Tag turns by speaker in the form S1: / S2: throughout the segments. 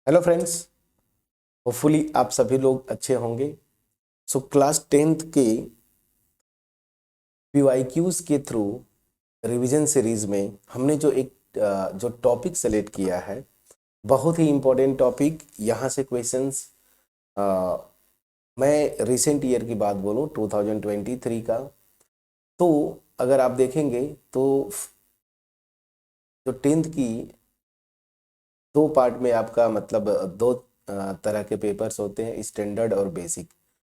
S1: Hello friends, hopefully आप सभी लोग अच्छे होंगे। क्लास 10th के PYQs के थ्रू रिवीजन सीरीज में हमने जो टॉपिक सेलेक्ट किया है, बहुत ही इम्पोर्टेंट टॉपिक। यहाँ से क्वेश्चंस, मैं रिसेंट ईयर की बात बोलूँ 2023 का, तो अगर आप देखेंगे तो जो 10th की दो पार्ट में आपका मतलब दो तरह के पेपर्स होते हैं, स्टैंडर्ड और बेसिक।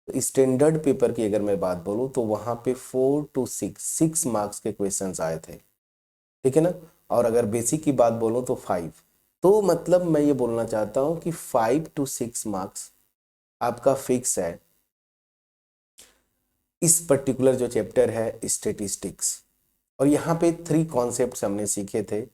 S1: तो स्टैंडर्ड पेपर की अगर मैं बात बोलूँ तो वहाँ पे 4 to 6 मार्क्स के क्वेश्चंस आए थे, ठीक है ना। और अगर बेसिक की बात बोलूँ तो 5। तो मतलब मैं ये बोलना चाहता हूँ कि 5 to 6 मार्क्स आपका फिक्स है इस पर्टिकुलर जो चैप्टर है स्टेटिस्टिक्स। और यहाँ पे 3 कॉन्सेप्ट्स हमने सीखे थे,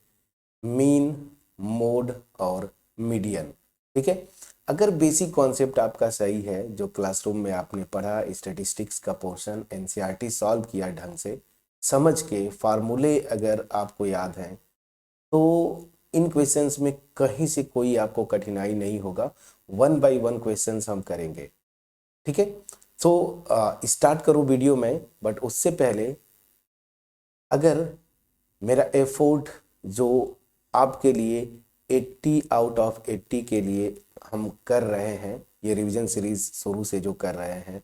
S1: मीन, मोड और मीडियन, ठीक है। अगर बेसिक कॉन्सेप्ट आपका सही है, जो क्लासरूम में आपने पढ़ा, स्टैटिस्टिक्स का पोर्शन एनसीईआरटी सॉल्व किया ढंग से, समझ के फार्मूले अगर आपको याद हैं, तो इन क्वेश्चंस में कहीं से कोई आपको कठिनाई नहीं होगा। 1 by 1 क्वेश्चंस हम करेंगे, ठीक है। स्टार्ट करूँ वीडियो में, बट उससे पहले अगर मेरा एफर्ट जो आपके लिए 80 आउट ऑफ 80 के लिए हम कर रहे हैं, ये रिवीजन सीरीज शुरू से जो कर रहे हैं,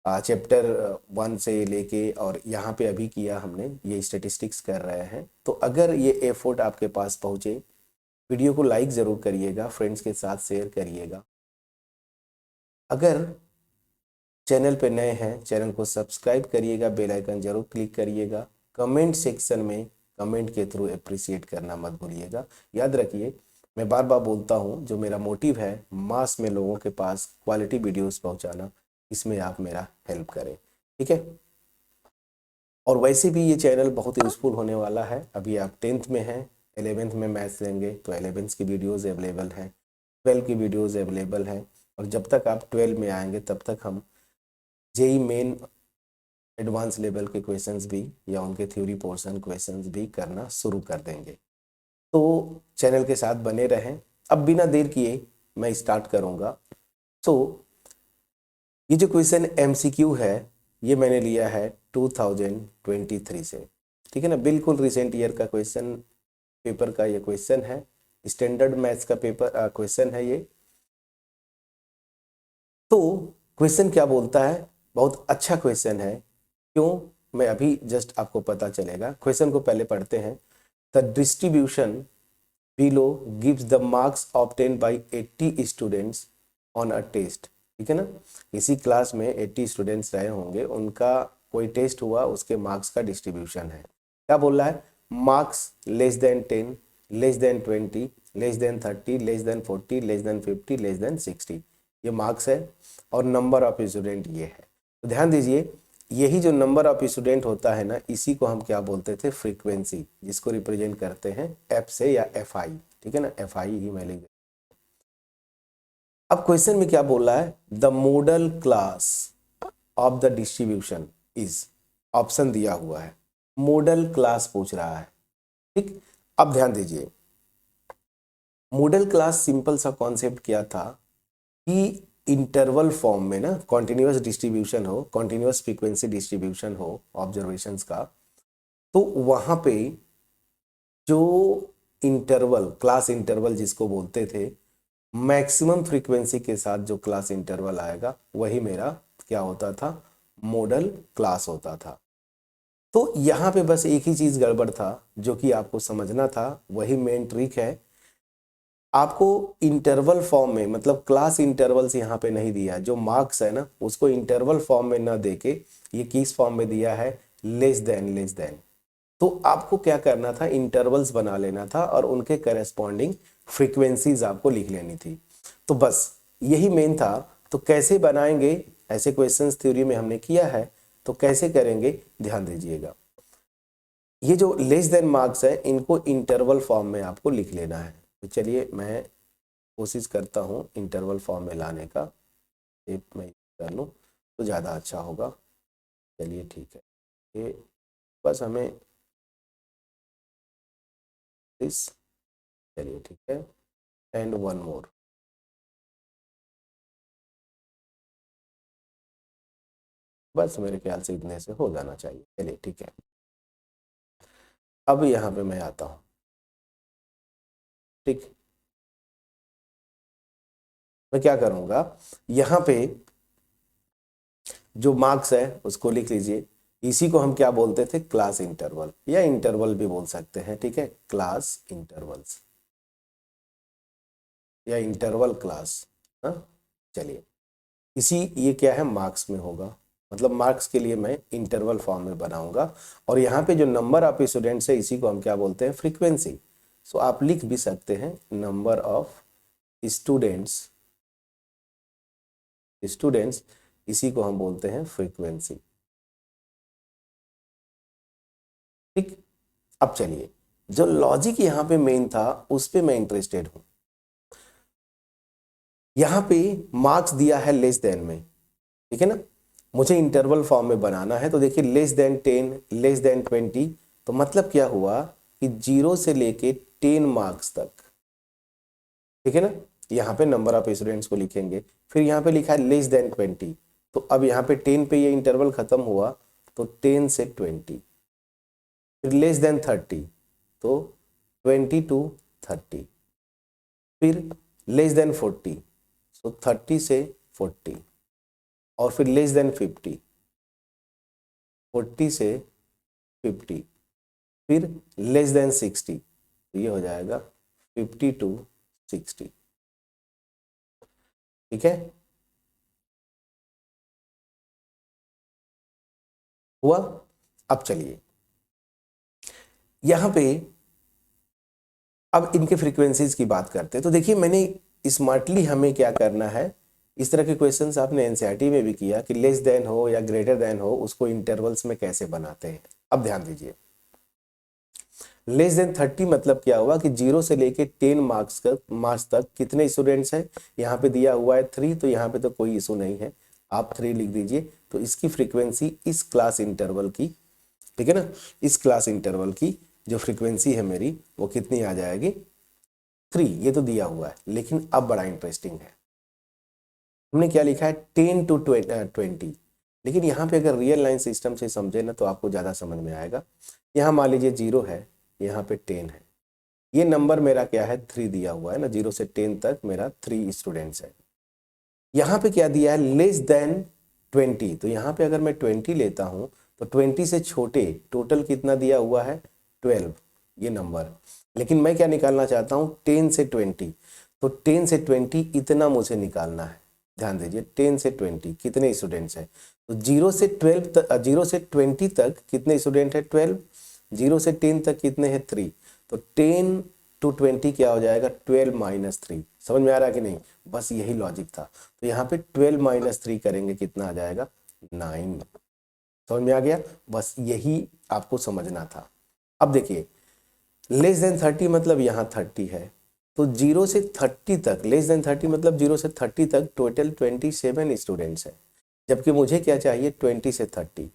S1: चैप्टर 1 से लेके और यहाँ पे अभी किया हमने, ये स्टेटिस्टिक्स कर रहे हैं। तो अगर ये एफर्ट आपके पास पहुँचे, वीडियो को लाइक ज़रूर करिएगा, फ्रेंड्स के साथ शेयर करिएगा। अगर चैनल पे नए हैं, चैनल को सब्सक्राइब करिएगा, बेल आइकन जरूर क्लिक करिएगा। कमेंट सेक्शन में कमेंट के थ्रू अप्रिशिएट करना मत भूलिएगा। याद रखिए, मैं बार बार बोलता हूँ, जो मेरा मोटिव है मास में लोगों के पास क्वालिटी वीडियोस पहुँचाना, इसमें आप मेरा हेल्प करें, ठीक है। और वैसे भी ये चैनल बहुत यूज़फुल होने वाला है। अभी आप 10th में हैं, 11th में मैथ्स लेंगे तो 11th की वीडियोज़ अवेलेबल हैं, 12 की वीडियोज़ अवेलेबल हैं। और जब तक आप 12 में आएंगे तब तक हम जेई मेन एडवांस लेवल के क्वेश्चंस भी या उनके थ्योरी पोर्शन क्वेश्चंस भी करना शुरू कर देंगे। तो चैनल के साथ बने रहें। अब बिना देर किए मैं स्टार्ट करूंगा। तो ये जो क्वेश्चन एमसीक्यू है, ये मैंने लिया है 2023 से, ठीक है ना। बिल्कुल रिसेंट ईयर का क्वेश्चन पेपर का ये क्वेश्चन है, स्टैंडर्ड मैथ्स का पेपर क्वेश्चन है ये। तो क्वेश्चन क्या बोलता है, बहुत अच्छा क्वेश्चन है। क्यों, मैं अभी जस्ट आपको पता चलेगा। क्वेश्चन को पहले पढ़ते हैं। The distribution below gives the marks obtain by 80 students on a test, ठीक है ना। इसी क्लास में 80 स्टूडेंट्स रहे होंगे, उनका कोई टेस्ट हुआ, उसके मार्क्स का डिस्ट्रीब्यूशन है। क्या बोल रहा है, marks less than 10, less than 20, less than 30, less than 40, less than 50, less than 60, ये मार्क्स है। और नंबर ऑफ स्टूडेंट ये है। तो ध्यान दीजिए, यही जो नंबर ऑफ स्टूडेंट होता है ना, इसी को हम क्या बोलते थे, फ्रीक्वेंसी, जिसको रिप्रेजेंट करते हैं एफ से या एफ आई, ठीक है ना, एफ आई ही मैं लिख। अब क्वेश्चन में क्या बोल रहा है, the model class of the distribution is, option दिया हुआ है, मॉडल क्लास पूछ रहा है, ठीक। अब ध्यान दीजिए, मॉडल क्लास सिंपल सा कॉन्सेप्ट क्या था कि इंटरवल फॉर्म में ना, कॉन्टिन्यूअस डिस्ट्रीब्यूशन हो, कॉन्टिन्यूअस फ्रीक्वेंसी डिस्ट्रीब्यूशन हो ऑब्जर्वेशंस का, तो वहां पे जो इंटरवल, क्लास इंटरवल जिसको बोलते थे, मैक्सिमम फ्रीक्वेंसी के साथ जो क्लास इंटरवल आएगा वही मेरा क्या होता था, मॉडल क्लास होता था। तो यहाँ पे बस एक ही चीज गड़बड़ था जो कि आपको समझना था, वही मेन ट्रिक है। आपको इंटरवल फॉर्म में, मतलब क्लास इंटरवल्स यहाँ पे नहीं दिया, जो मार्क्स है ना उसको इंटरवल फॉर्म में ना देके ये किस फॉर्म में दिया है, लेस देन, लेस देन। तो आपको क्या करना था, इंटरवल्स बना लेना था और उनके करेस्पॉन्डिंग फ्रीक्वेंसीज आपको लिख लेनी थी। तो बस यही मेन था। तो कैसे बनाएंगे, ऐसे क्वेश्चंस थ्योरी में हमने किया है, तो कैसे करेंगे ध्यान दीजिएगा। ये जो लेस देन मार्क्स है, इनको इंटरवल फॉर्म में आपको लिख लेना है। तो चलिए मैं कोशिश करता हूँ इंटरवल फॉर्म में लाने का, एक मैं कर लूँ तो ज़्यादा अच्छा होगा। चलिए ठीक है, ये बस हमें इस, चलिए ठीक है, एंड वन मोर। बस मेरे ख्याल से इतने से हो जाना चाहिए। चलिए ठीक है, अब यहाँ पे मैं आता हूँ। ठीक, मैं क्या करूँगा, यहाँ पे जो मार्क्स है उसको लिख लीजिए। इसी को हम क्या बोलते थे, क्लास इंटरवल या इंटरवल भी बोल सकते हैं। ठीक है, क्लास इंटरवल्स या इंटरवल क्लास। हाँ, चलिए इसी, ये क्या है, मार्क्स में होगा, मतलब मार्क्स के लिए मैं इंटरवल फॉर्म में बनाऊंगा। और यहाँ पे जो नंबर ऑफ स्टूडेंट्स है इसी को हम क्या बोलते हैं, फ्रीक्वेंसी। सो आप लिख भी सकते हैं नंबर ऑफ स्टूडेंट्स, स्टूडेंट्स इसी को हम बोलते हैं फ्रीक्वेंसी। ठीक, अब चलिए जो लॉजिक यहाँ पे मेन था उस पे मैं इंटरेस्टेड हूं। यहाँ पे मार्क्स दिया है लेस देन में, ठीक है ना, मुझे इंटरवल फॉर्म में बनाना है। तो देखिए लेस देन 10, लेस देन 20, तो मतलब क्या हुआ कि 0 से लेके 10 मार्क्स तक, ठीक है ना। यहाँ पे नंबर ऑफ स्टूडेंट्स को लिखेंगे, फिर यहाँ पे लिखा है लेस देन 20, तो अब यहाँ पे 10 पे ये इंटरवल खत्म हुआ, तो 10 से 20, फिर लेस देन 30, तो 20 टू 30, फिर लेस देन 40, सो 30 से 40, और फिर लेस देन 50, 40 से 50, फिर लेस देन 60, तो ये हो जाएगा 50 टू 60। ठीक है, हुआ। अब चलिए यहां पे अब इनके फ्रीक्वेंसीज की बात करते हैं। तो देखिए मैंने स्मार्टली हमें क्या करना है, इस तरह के क्वेश्चंस आपने एनसीईआरटी में भी किया कि लेस देन हो या ग्रेटर देन हो उसको इंटरवल्स में कैसे बनाते हैं। अब ध्यान दीजिए, लेस देन 30 मतलब क्या हुआ कि 0 से लेके 10 मार्क्स तक कितने स्टूडेंट्स हैं, यहाँ पे दिया हुआ है 3, तो यहाँ पे तो कोई इशू नहीं है, आप 3 लिख दीजिए। तो इसकी फ्रीक्वेंसी इस क्लास इंटरवल की, ठीक है ना, इस क्लास इंटरवल की जो फ्रीक्वेंसी है मेरी वो कितनी आ जाएगी, 3। ये तो दिया हुआ है, लेकिन अब बड़ा इंटरेस्टिंग है, हमने क्या लिखा है 10 टू 20। लेकिन यहाँ पे अगर रियल लाइन सिस्टम से समझे ना तो आपको ज़्यादा समझ में आएगा। यहाँ मान लीजिए 0 है, यहाँ पे 10 है, ये नंबर मेरा क्या है 3 दिया हुआ है ना, 0 से 10 तक मेरा 3 स्टूडेंट्स है। यहाँ पे क्या दिया है लेस देन 20, तो यहाँ पे अगर मैं 20 लेता हूँ तो 20 से छोटे टोटल कितना दिया हुआ है 12, ये नंबर। लेकिन मैं क्या निकालना चाहता हूँ 10 से 20, तो 10 से 20 इतना मुझे निकालना है। ध्यान दीजिए 10 से 20 कितने स्टूडेंट्स हैं, तो 0 से 12 तक, 0 से 20 तक कितने स्टूडेंट है 12, 0 से 10 तक कितने हैं 3, तो 10 टू 20 क्या हो जाएगा 12 माइनस 3। समझ में आ रहा है कि नहीं, बस यही लॉजिक था। तो यहाँ पे 12 माइनस 3 करेंगे कितना आ जाएगा 9। समझ में आ गया, बस यही आपको समझना था। अब देखिए लेस देन 30 मतलब यहाँ 30 है, तो 0 से 30 तक, लेस देन 30 मतलब 0 से 30 तक टोटल 27 स्टूडेंट्स हैं, जबकि मुझे क्या चाहिए 20 से 30,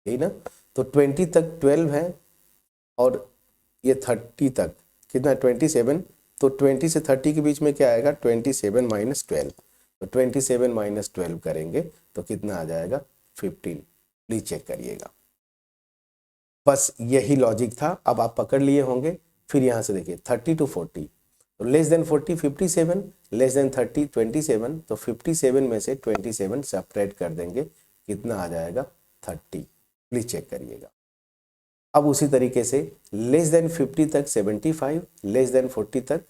S1: यही ना। तो 20 तक 12 है और ये 30 तक कितना 27, तो 20 से 30 के बीच में क्या आएगा 27 माइनस 12, तो 27 माइनस 12 करेंगे तो कितना आ जाएगा 15। प्लीज चेक करिएगा, बस यही लॉजिक था, अब आप पकड़ लिए होंगे। फिर यहाँ से देखिए 30 टू 40, तो लेस देन 40 57, लेस देन 30 27, तो 57 में से 27 सेपरेट कर देंगे, कितना आ जाएगा 30। प्लीज चेक करिएगा। अब उसी तरीके से लेस देन 50 तक 75, लेस देन 40 तक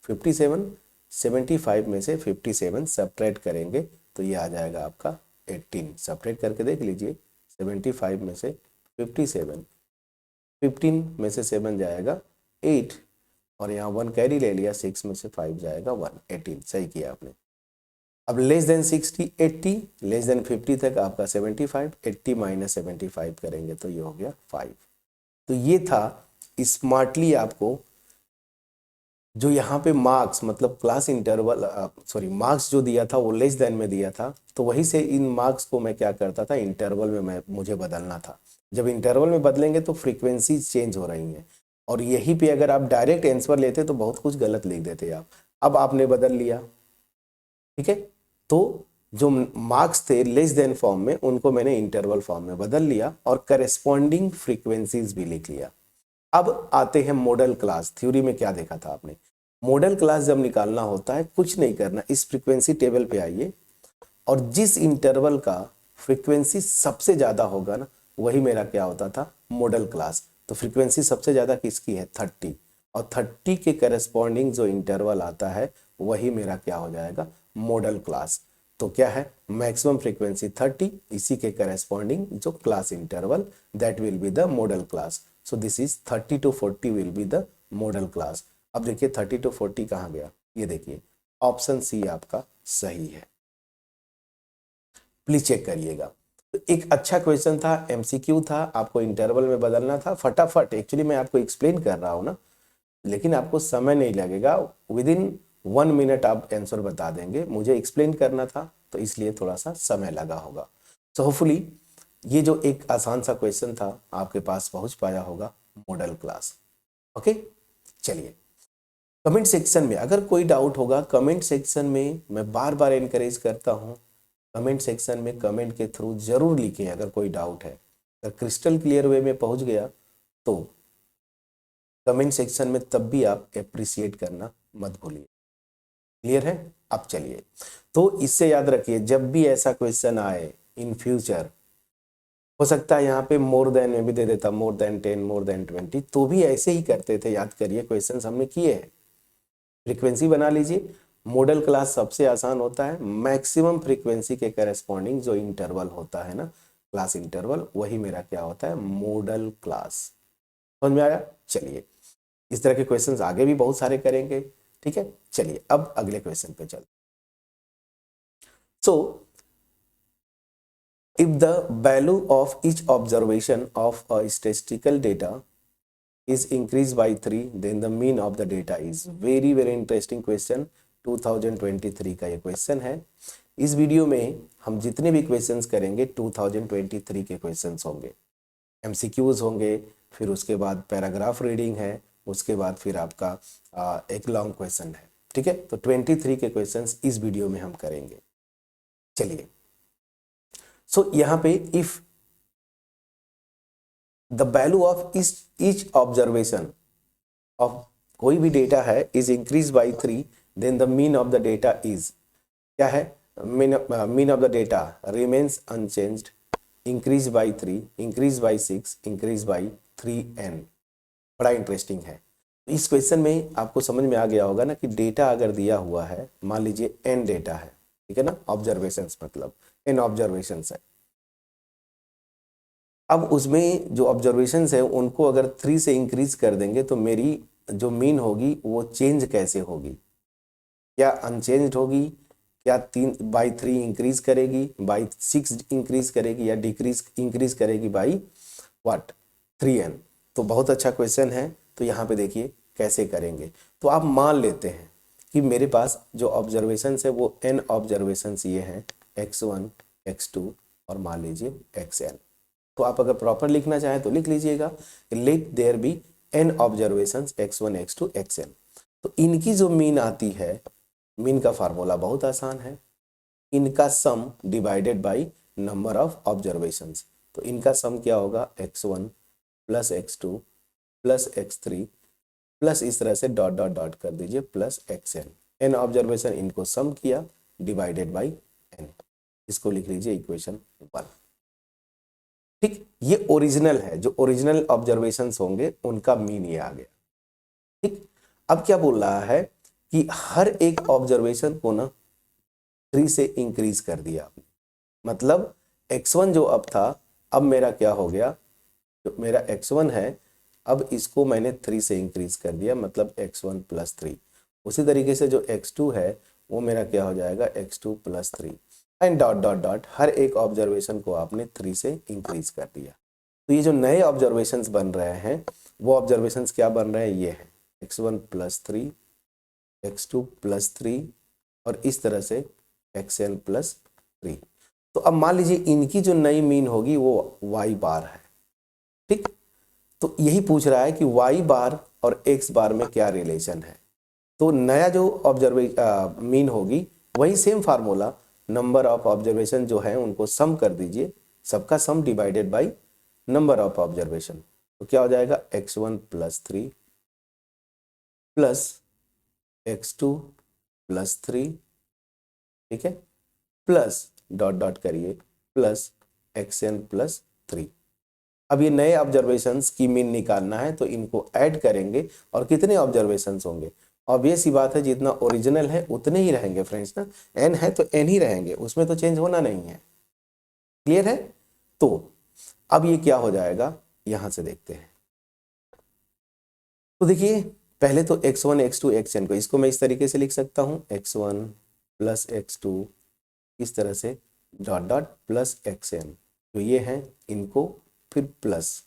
S1: 57, 75 में से 57 सेपरेट करेंगे तो ये आ जाएगा आपका 18। सेपरेट करके देख लीजिए, 75 में से 57, 15 में से 7 जाएगा 8, और यहाँ 1 कैरी ले लिया, 6 में से 5 जाएगा 1, 18। सही किया आपने। अब लेस देन 60 80, लेस देन 50 तक आपका 75, 80 माइनस 75 करेंगे तो ये हो गया 5। तो ये था स्मार्टली आपको जो यहाँ पे मार्क्स मतलब क्लास इंटरवल, सॉरी मार्क्स जो दिया था वो लेस देन में दिया था, तो वहीं से इन मार्क्स को मैं क्या करता था इंटरवल में मैं मुझे बदलना था। जब इंटरवल में बदलेंगे तो फ्रीक्वेंसी चेंज हो रही हैं, और यहीं पे अगर आप डायरेक्ट आंसर लेते तो बहुत कुछ गलत लिख देते आप। अब आपने बदल लिया, ठीक है। तो जो मार्क्स थे लेस देन फॉर्म में उनको मैंने इंटरवल फॉर्म में बदल लिया और करेस्पॉन्डिंग फ्रीक्वेंसीज भी लिख लिया। अब आते हैं मॉडल क्लास। थ्योरी में क्या देखा था आपने, मॉडल क्लास जब निकालना होता है कुछ नहीं करना, इस फ्रीक्वेंसी टेबल पे आइए और जिस इंटरवल का फ्रीक्वेंसी सबसे ज्यादा होगा ना वही मेरा क्या होता था, मॉडल क्लास। तो फ्रीक्वेंसी सबसे ज्यादा किसकी है, 30, और 30 के करस्पॉन्डिंग जो इंटरवल आता है वही मेरा क्या हो जाएगा, मॉडल क्लास। तो क्या है, मैक्सिमम फ्रीक्वेंसी 30, इसी के करस्पॉन्डिंग जो class interval, that will be the model class. So this is 30 to 40 will be the model class. अब देखिए 30 to 40 कहाँ गया, ये देखिए ऑप्शन सी आपका सही है, प्लीज चेक करिएगा। तो एक अच्छा क्वेश्चन था, एमसीक्यू था, आपको इंटरवल में बदलना था फटाफट। एक्चुअली मैं आपको एक्सप्लेन कर रहा हूँ ना, लेकिन आपको समय नहीं लगेगा, विद इन 1 मिनट आप आंसर बता देंगे। मुझे एक्सप्लेन करना था तो इसलिए थोड़ा सा समय लगा होगा। सो होपफुली ये जो एक आसान सा क्वेश्चन था आपके पास पहुंच पाया होगा, मॉडल क्लास। ओके, चलिए कमेंट सेक्शन में अगर कोई डाउट होगा, कमेंट सेक्शन में मैं बार बार एनकरेज करता हूँ, कमेंट सेक्शन में कमेंट के थ्रू जरूर लिखें अगर कोई डाउट है। अगर क्रिस्टल क्लियर वे में पहुंच गया तो कमेंट सेक्शन में तब भी आप अप्रिशिएट करना मत भूलिए। क्लियर है? अब चलिए, तो इससे याद रखिए जब भी ऐसा क्वेश्चन आए इन फ्यूचर, हो सकता है यहाँ पे मोर देन में भी दे देता, मोर देन 10, मोर देन 20, तो भी ऐसे ही करते थे। याद करिए क्वेश्चन हमने किए हैं, फ्रीक्वेंसी बना लीजिए। मॉडल क्लास सबसे आसान होता है, मैक्सिमम फ्रीक्वेंसी के करस्पॉन्डिंग जो इंटरवल होता है ना, क्लास इंटरवल, वही मेरा क्या होता है, मॉडल क्लास। समझ में आया? चलिए इस तरह के क्वेश्चंस आगे भी बहुत सारे करेंगे, ठीक है। चलिए अब अगले क्वेश्चन पे चलते। सो if the value of each observation of a statistical data is increased by 3, then the mean of the data is। very interesting question, 2023 का ये क्वेश्चन है। इस वीडियो में हम जितने भी क्वेश्चंस करेंगे 2023 के क्वेश्चंस होंगे, एमसीक्यूज होंगे, फिर उसके बाद पैराग्राफ रीडिंग है, उसके बाद फिर आपका एक लॉन्ग क्वेश्चन है, ठीक है। तो 23 के क्वेश्चंस इस वीडियो में हम करेंगे। चलिए, सो यहाँ पे if the value of each observation of कोई भी डेटा है is increase by 3, then the mean of the data is क्या है, mean of the data remains unchanged, increase by 3, increase by 6, increase by 3n। बड़ा interesting है। इस question में आपको समझ में आ गया होगा ना कि डेटा अगर दिया हुआ है, मान लीजिए n डेटा है, ठीक है ना, ऑब्जर्वेशंस मतलब n ऑब्जर्वेशंस है। अब उसमें जो ऑब्जर्वेशंस है उनको अगर 3 से इंक्रीज कर देंगे तो मेरी जो मीन होगी वो चेंज कैसे होगी, क्या अनचेंज्ड होगी, क्या 3/3 इंक्रीज करेगी, बाई 6 इंक्रीज करेगी, या डिक्रीज इंक्रीज करेगी बाई व्हाट 3n। तो बहुत अच्छा क्वेश्चन है। तो यहाँ पे देखिए कैसे करेंगे। तो आप मान लेते हैं कि मेरे पास जो ऑब्जर्वेशंस है वो n ऑब्जर्वेशंस ये हैं, x1 x2 और मान लीजिए xn। तो आप अगर प्रॉपर लिखना चाहें तो लिख लीजिएगा, let there be n observations x1 x2 xn। तो इनकी जो मीन आती है, मीन का फार्मूला बहुत आसान है, इनका सम divided by number of observations. तो इनका सम क्या होगा, x1 plus x2 plus x3 plus इस तरह से डॉट डॉट डॉट कर दीजिए प्लस xn। n ऑब्जर्वेशन इनको सम किया डिवाइडेड बाय n, इसको लिख लीजिए इक्वेशन 1। ठीक, ये ओरिजिनल है, जो ओरिजिनल ऑब्जर्वेशंस होंगे उनका मीन ये आ गया। ठीक, अब क्या बोल रहा है कि हर एक ऑब्जर्वेशन को ना 3 से इंक्रीज कर दिया आपने, मतलब x1 जो अब था अब मेरा क्या हो गया, जो मेरा x1 है अब इसको मैंने 3 से इंक्रीज कर दिया, मतलब x1 प्लस 3। उसी तरीके से जो x2 है वो मेरा क्या हो जाएगा, x2 plus 3 and dot dot dot, हर एक ऑब्जर्वेशन को आपने 3 से इंक्रीज कर दिया। तो ये जो नए ऑब्जर्वेशंस बन रहे हैं वो ऑब्जर्वेशंस क्या बन रहे हैं, ये है x1 प्लस 3, x2 प्लस 3 और इस तरह से xn प्लस 3। तो अब मान लीजिए इनकी जो नई मीन होगी वो y बार है। ठीक, तो यही पूछ रहा है कि y बार और x बार में क्या रिलेशन है। तो नया जो मीन होगी वही same formula, number of observation जो है उनको सम कर दीजिए, सबका सम divided by number of observation, तो क्या हो जाएगा x1 plus 3 plus x2 plus 3, ठीक है, प्लस डॉट डॉट करिए प्लस xn प्लस 3। अब ये नए ऑब्जर्वेशंस की मीन निकालना है तो इनको ऐड करेंगे और कितने ऑब्जर्वेशंस होंगे, ऑब्वियस ही बात है जितना ओरिजिनल है उतने ही रहेंगे फ्रेंड्स ना, n है तो n ही रहेंगे, उसमें तो चेंज होना नहीं है। क्लियर है? तो अब ये क्या हो जाएगा यहां से देखते हैं। तो देखिए पहले तो x1 x2 xn को, इसको मैं इस तरीके से लिख सकता हूं x1 प्लस x2 इस तरह से डॉट डॉट प्लस xn, तो ये है इनको फिर प्लस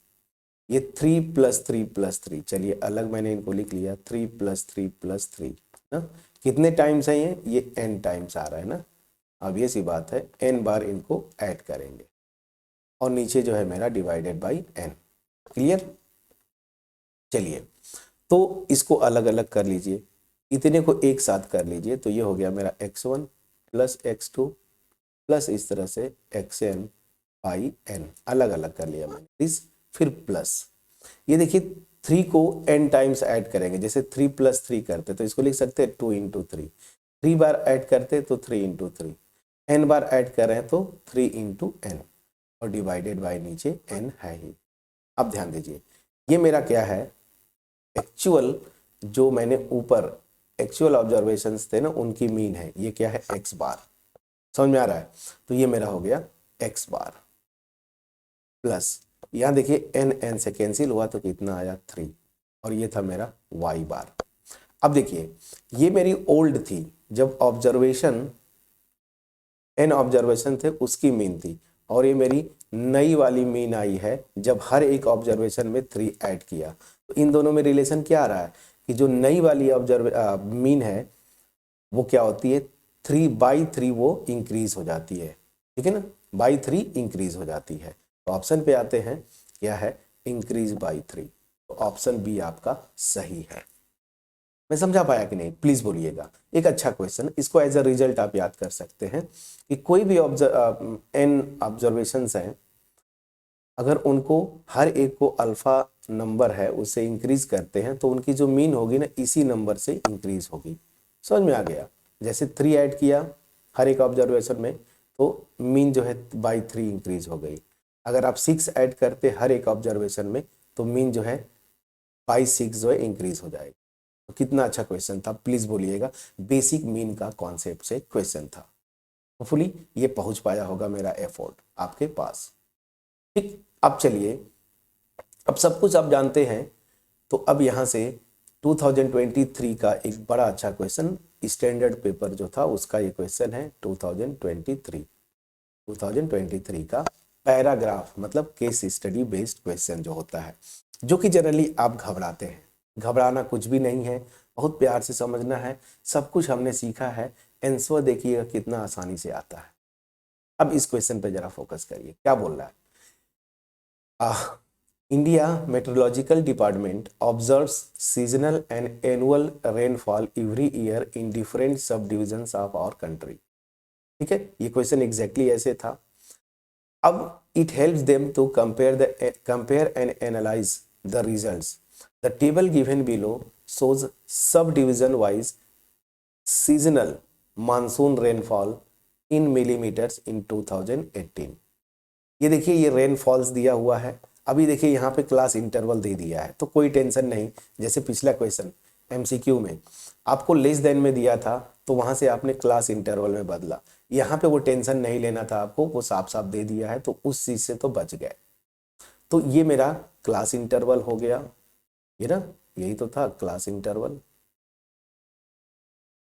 S1: ये 3 प्लस 3 प्लस 3, चलिए अलग मैंने इनको लिख लिया 3 प्लस 3 प्लस 3 ना, कितने टाइम्स है ये n टाइम्स आ रहा है ना। अब ये सी बात है n बार इनको ऐड करेंगे और नीचे जो है मेरा डिवाइडेड बाई n। क्लियर? चलिए तो इसको अलग अलग कर लीजिए, इतने को एक साथ कर लीजिए, तो ये हो गया मेरा x1 प्लस x2 प्लस इस तरह से xn बाई n, अलग अलग कर लिया मैंने इस, फिर प्लस ये देखिए 3 को n टाइम्स ऐड करेंगे, जैसे 3 प्लस 3 करते तो इसको लिख सकते हैं 2 इंटू 3, 3 बार ऐड करते तो 3 इंटू 3, n बार ऐड कर रहे हैं तो 3 इंटू n और डिवाइडेड बाई नीचे n है ही। अब ध्यान दीजिए ये मेरा क्या है, एक्चुअल जो मैंने ऊपर एक्चुअल ऑब्जर्वेशंस थे ना उनकी मीन है, ये क्या है x बार, समझ में आ रहा है? तो ये मेरा हो गया x बार प्लस यहाँ देखिए n से कैंसिल हुआ तो कितना आया 3 और ये था मेरा y बार। अब देखिए ये मेरी ओल्ड थी, जब ऑब्जर्वेशन n ऑब्जर्वेशन थे उसकी मीन थी, और ये मेरी नई वाली मीन आई है जब हर एक ऑब्जर्वेशन में 3 ऐड किया। तो इन दोनों में रिलेशन क्या आ रहा है कि जो नई वाली मीन है वो क्या होती है 3/3 वो इंक्रीज हो जाती है, ठीक है ना, बाई 3 इंक्रीज हो जाती है। तो ऑप्शन पे आते हैं क्या है इंक्रीज बाई 3, तो ऑप्शन बी आपका सही है। मैं समझा पाया कि नहीं प्लीज बोलिएगा। एक अच्छा क्वेश्चन, इसको एज अ रिजल्ट आप याद कर सकते हैं कि कोई भी n ऑब्जर्वेशंस हैं, अगर उनको हर एक को अल्फा नंबर है उससे इंक्रीज करते हैं तो उनकी जो मीन होगी ना इसी नंबर से इंक्रीज होगी। समझ में आ गया? जैसे 3 ऐड किया हर एक ऑब्जर्वेशन में तो मीन जो है बाई 3 इंक्रीज हो गई। अगर आप 6 ऐड करते हर एक ऑब्जर्वेशन में तो मीन जो है बाई 6 जो है इंक्रीज हो जाएगा। तो कितना अच्छा क्वेश्चन था, प्लीज बोलिएगा। बेसिक मीन का कॉन्सेप्ट से क्वेश्चन था। होपफुली ये पहुंच पाया होगा मेरा एफर्ट आपके पास। ठीक, अब चलिए, अब सब कुछ आप जानते हैं तो अब यहां से 2023 का एक बड़ा अच्छा क्वेश्चन, स्टैंडर्ड पेपर जो था उसका ये क्वेश्चन है 2023 का पैराग्राफ, मतलब केस स्टडी बेस्ड क्वेश्चन जो होता है, जो कि जनरली आप घबराते हैं। घबराना कुछ भी नहीं है, बहुत प्यार से समझना है, सब कुछ हमने सीखा है। आंसर देखिएगा कितना आसानी से आता है। अब इस क्वेश्चन पे जरा फोकस करिए, क्या बोल रहा है। India Meteorological Department observes seasonal and annual rainfall every year in different subdivisions of our country। ठीक है, ये क्वेश्चन एग्जैक्टली ऐसे था। अब it helps them to compare and analyze the results। The table given below shows subdivision wise seasonal monsoon rainfall in millimeters in 2018। ये देखिए ये rainfalls दिया हुआ है। अभी देखिए यहाँ पे क्लास इंटरवल दे दिया है तो कोई टेंशन नहीं। जैसे पिछला क्वेश्चन एमसीक्यू में आपको लेस देन में दिया था तो वहां से आपने क्लास इंटरवल में बदला, यहाँ पे वो टेंशन नहीं लेना था आपको, वो साफ साफ दे दिया है तो उस चीज से तो बच गए। तो ये मेरा क्लास इंटरवल हो गया, ये ना यही तो था क्लास इंटरवल,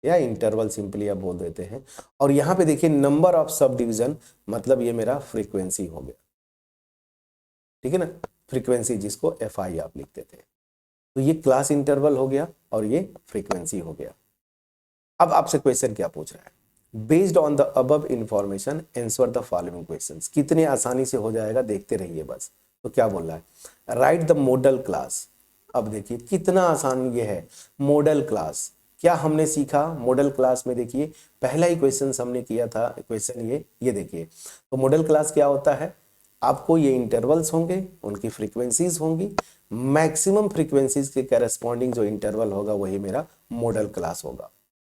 S1: या इंटरवल सिंपली आप बोल देते हैं। और यहाँ पे देखिए नंबर ऑफ सब डिविजन, मतलब ये मेरा फ्रीक्वेंसी हो गया, ठीक है ना, फ्रीक्वेंसी जिसको FI आप लिखते थे। तो ये क्लास इंटरवल हो गया और ये फ्रीक्वेंसी हो गया। अब आपसे क्वेश्चन क्या पूछ रहा है, based on the above information answer the following questions. कितने आसानी से हो जाएगा देखते रहिए बस। तो क्या बोल रहा है, राइट द मॉडल क्लास। अब देखिए कितना आसान ये है, मॉडल क्लास क्या हमने सीखा मॉडल क्लास में? देखिए पहला ही क्वेश्चन हमने किया था, क्वेश्चन ये देखिए। तो मॉडल क्लास क्या होता है? आपको ये इंटरवल्स होंगे, उनकी फ्रीक्वेंसीज होंगी, मैक्सिमम फ्रीक्वेंसीज के करस्पॉन्डिंग जो इंटरवल होगा वही मेरा मॉडल क्लास होगा,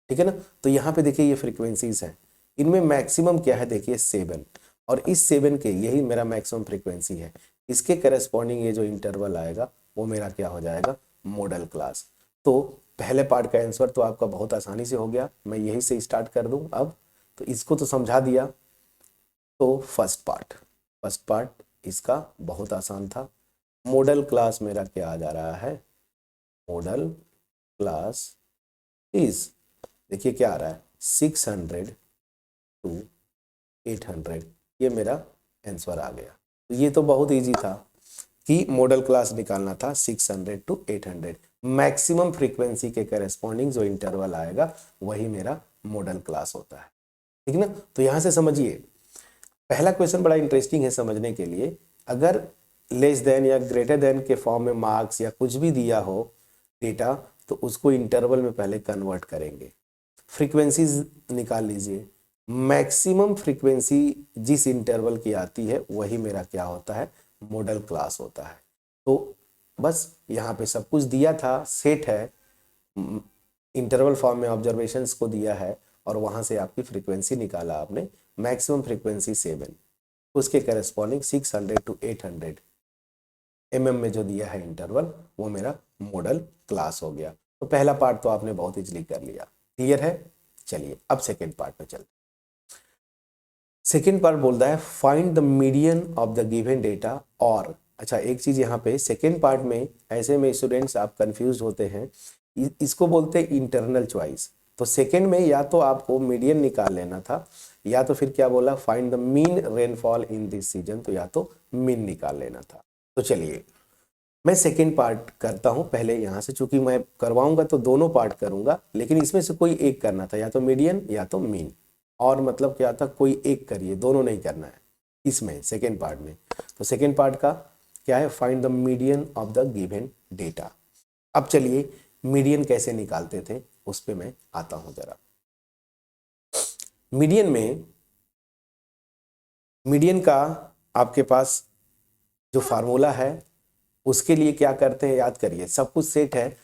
S1: ठीक है ना। तो यहाँ पे देखिए ये फ्रीक्वेंसीज हैं, इनमें मैक्सिमम क्या है? देखिए 7, और इस 7 के यही मेरा मैक्सिमम फ्रीक्वेंसी है, इसके करस्पॉन्डिंग ये जो इंटरवल आएगा वो मेरा क्या हो जाएगा? Model class. तो पहले पार्ट का आंसर तो आपका बहुत आसानी से हो गया, मैं यही से स्टार्ट कर दूं अब। तो इसको तो समझा दिया। तो फर्स्ट पार्ट इसका बहुत आसान था। मॉडल क्लास मेरा क्या आ जा रहा है? मॉडल क्लास इज, देखिए क्या आ रहा है? 600 to 800, ये मेरा आंसर आ गया। तो ये तो बहुत इजी था कि मॉडल क्लास निकालना था 600 to 800, मैक्सिमम फ्रीक्वेंसी के करस्पॉन्डिंग जो इंटरवल आएगा वही मेरा मॉडल क्लास होता है, ठीक ना। तो यहाँ से समझिए पहला क्वेश्चन बड़ा इंटरेस्टिंग है समझने के लिए। अगर लेस देन या ग्रेटर देन के फॉर्म में मार्क्स या कुछ भी दिया हो डेटा, तो उसको इंटरवल में पहले कन्वर्ट करेंगे, फ्रीक्वेंसीज निकाल लीजिए, मैक्सिमम फ्रीक्वेंसी जिस इंटरवल की आती है वही मेरा क्या होता है? मॉडल क्लास होता है। तो बस यहाँ पे सब कुछ दिया था, सेट है, इंटरवल फॉर्म में ऑब्जर्वेशंस को दिया है, और वहाँ से आपकी फ्रीक्वेंसी निकाला आपने, मैक्सिमम फ्रीक्वेंसी 7, उसके करस्पॉन्डिंग 600 to 800 mm में जो दिया है इंटरवल वो मेरा मॉडल क्लास हो गया। तो पहला पार्ट तो आपने बहुत इजीली कर लिया, क्लियर है। चलिए अब सेकेंड पार्ट में चलते। सेकेंड पार्ट बोलता है find the median of the given data. और अच्छा एक चीज यहाँ पे सेकेंड पार्ट में ऐसे में स्टूडेंट्स आप कंफ्यूज होते हैं, इसको बोलते हैं इंटरनल चॉइस। तो सेकेंड में या तो आपको मीडियन निकाल लेना था, या तो फिर क्या बोला? Find the mean rainfall in this season, तो या तो मीन निकाल लेना था। तो चलिए मैं सेकेंड पार्ट करता हूं पहले यहाँ से, चूंकि मैं करवाऊंगा तो दोनों पार्ट करूंगा, लेकिन इसमें से कोई एक करना था, या तो मीडियन या तो मीन। और मतलब क्या था? कोई एक करिए, दोनों नहीं करना है इसमें सेकेंड पार्ट में। तो सेकेंड पार्ट का क्या है? Find the median of the given data. अब चलिए मीडियन कैसे निकालते थे उस पर मैं आता हूं जरा। मीडियन का आपके पास जो फार्मूला है उसके लिए क्या करते हैं? याद करिए, सब कुछ सेट है,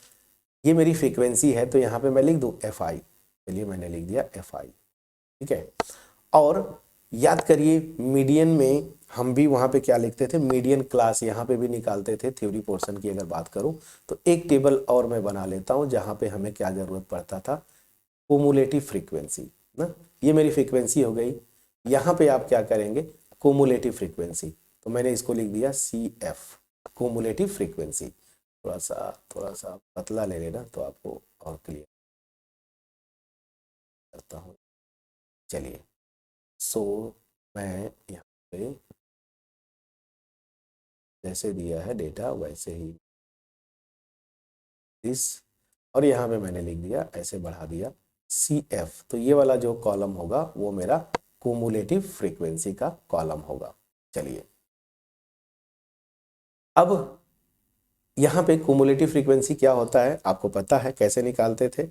S1: ये मेरी फ्रीक्वेंसी है, तो यहाँ पे मैं लिख दूं एफ आई। चलिए मैंने लिख दिया एफ आई, ठीक है। और याद करिए मीडियन में हम भी वहाँ पे क्या लिखते थे? मीडियन क्लास यहाँ पे भी निकालते थे। थ्योरी पोर्शन की अगर बात करूँ तो एक टेबल और मैं बना लेता हूँ जहाँ पे हमें क्या ज़रूरत पड़ता था? कोमुलेटिव फ्रीक्वेंसी ना। ये मेरी फ्रीक्वेंसी हो गई, यहाँ पे आप क्या करेंगे? कोमुलेटिव फ्रीक्वेंसी। तो मैंने इसको लिख दिया सी एफ, कोमुलेटिव फ्रीक्वेंसी। थोड़ा सा पतला ले लेना तो आपको और क्लियर करता हूँ। चलिए सो मैं यहाँ पे जैसे दिया है डेटा वैसे ही इस, और यहाँ पे मैंने लिख दिया ऐसे बढ़ा दिया सी एफ। तो ये वाला जो कॉलम होगा वो मेरा कोमुलेटिव फ्रीक्वेंसी का कॉलम होगा। चलिए अब यहाँ पे कोमुलेटिव फ्रीक्वेंसी क्या होता है आपको पता है, कैसे निकालते थे?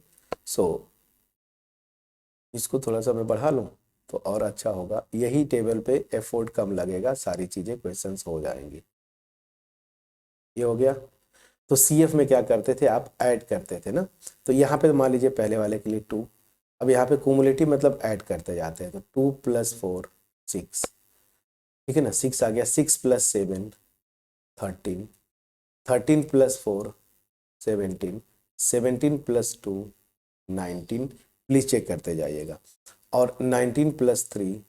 S1: इसको थोड़ा सा मैं बढ़ा लूँ तो और अच्छा होगा, यही टेबल पे एफर्ट कम लगेगा, सारी चीज़ें क्वेश्चंस हो जाएंगी। ये हो गया। तो सी एफ में क्या करते थे? आप ऐड करते थे ना। तो यहाँ पे मान लीजिए पहले वाले के लिए 2, अब यहाँ पे कुमुलेटिव मतलब ऐड करते जाते हैं, तो 2 + 4 6, ठीक है ना। 6 आ गया, 6 + 7 13, 13 + 4 17, 17 + 2 19, प्लीज चेक करते जाइएगा। और 19 + 3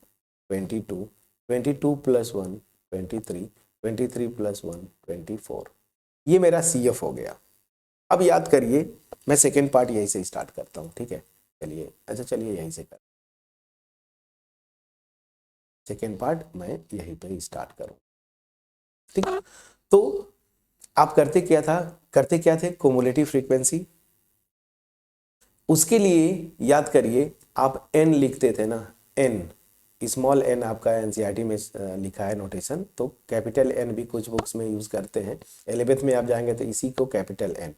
S1: 22, 22 + 1 23, 23 + 1 24। ये मेरा सी एफ हो गया। अब याद करिए मैं सेकेंड पार्ट यहीं से स्टार्ट करता हूँ, ठीक है। चलिए अच्छा चलिए यहीं से कर, सेकेंड पार्ट मैं यहीं पे स्टार्ट करूँ, ठीक है। तो आप करते क्या थे? कोमुलेटिव फ्रीक्वेंसी, उसके लिए याद करिए आप एन लिखते थे ना, एन स्मॉल एन आपका एनसीईआरटी में लिखा है नोटेशन, तो कैपिटल एन भी कुछ बुक्स में यूज करते हैं। 11th में आप जाएंगे तो इसी को कैपिटल एन।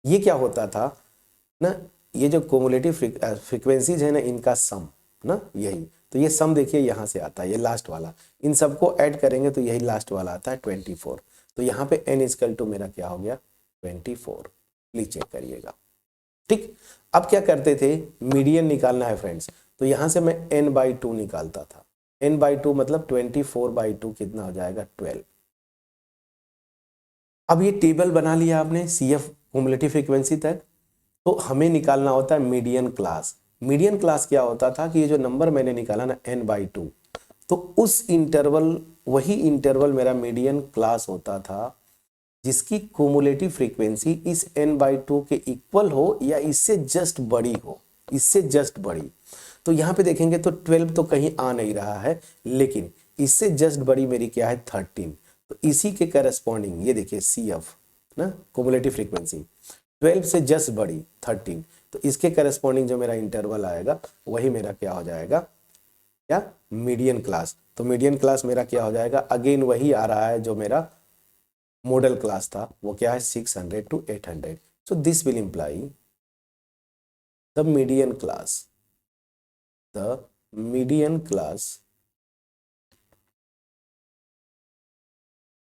S1: ये क्या होता था ना, ये जो कोमुलेटिव फ्रीक्वेंसीज है ना, इनका सम ना, यही तो ये सम देखिए यहाँ से आता है, ये लास्ट वाला, इन सबको ऐड करेंगे तो यही लास्ट वाला आता है 24। तो यहाँ पे n इजकल टू मेरा क्या हो गया 24। प्लीज चेक करिएगा। ठीक, अब क्या करते थे, मीडियन निकालना है फ्रेंड्स, तो यहाँ से मैं n/2 निकालता था। n/2 मतलब 24/2 कितना हो जाएगा 12। अब ये टेबल बना लिया आपने CF क्युमुलेटिव फ्रीक्वेंसी तक, तो हमें निकालना होता है मीडियन क्लास। मीडियन क्लास क्या होता था कि ये जो नंबर मैंने निकाला ना n/2, तो उस इंटरवल, वही इंटरवल मेरा मीडियन क्लास होता था जिसकी क्युमुलेटिव फ्रीक्वेंसी इस n/2 के इक्वल हो या इससे जस्ट बड़ी हो, इससे जस्ट बड़ी। तो यहाँ पे देखेंगे तो 12 तो कहीं आ नहीं रहा है, लेकिन इससे जस्ट बड़ी मेरी क्या है 13। तो इसी के करस्पॉन्डिंग ये देखिए CF ना, क्युमुलेटिव फ्रीक्वेंसी 12 से जस्ट बड़ी 13, तो इसके करस्पॉन्डिंग जो मेरा इंटरवल आएगा वही मेरा क्या हो जाएगा, क्या मीडियन क्लास। तो मीडियन क्लास मेरा क्या हो जाएगा, अगेन वही आ रहा है जो मेरा मॉडल क्लास था, वो क्या है 600 to 800। So this will imply the median class, the median class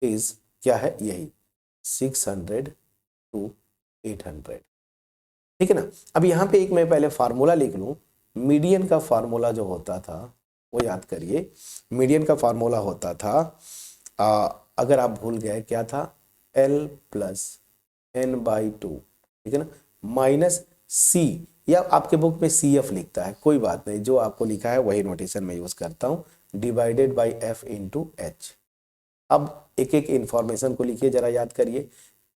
S1: is क्या है, यही 600 to 800। ठीक है ना। अब यहाँ पे एक मैं पहले फार्मूला लिख लूँ। मीडियन का फार्मूला जो होता था वो याद करिए। मीडियन का फार्मूला होता था, अगर आप भूल गए क्या था, L प्लस n/2, ठीक है ना, माइनस C, या आपके बुक में CF लिखता है, कोई बात नहीं, जो आपको लिखा है वही नोटेशन में यूज करता हूँ, divided by F into H। अब एक एक इंफॉर्मेशन को लिखिए, जरा याद करिए।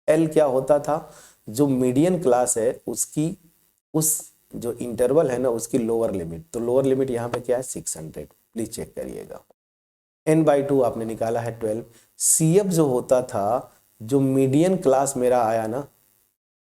S1: L क्या होता था, जो मीडियन क्लास है उसकी, उस जो इंटरवल है ना उसकी लोअर लिमिट, तो लोअर लिमिट यहाँ पे क्या है 600। प्लीज चेक करिएगा। n/2 आपने निकाला है 12। CF जो होता था, जो मीडियन क्लास मेरा आया ना,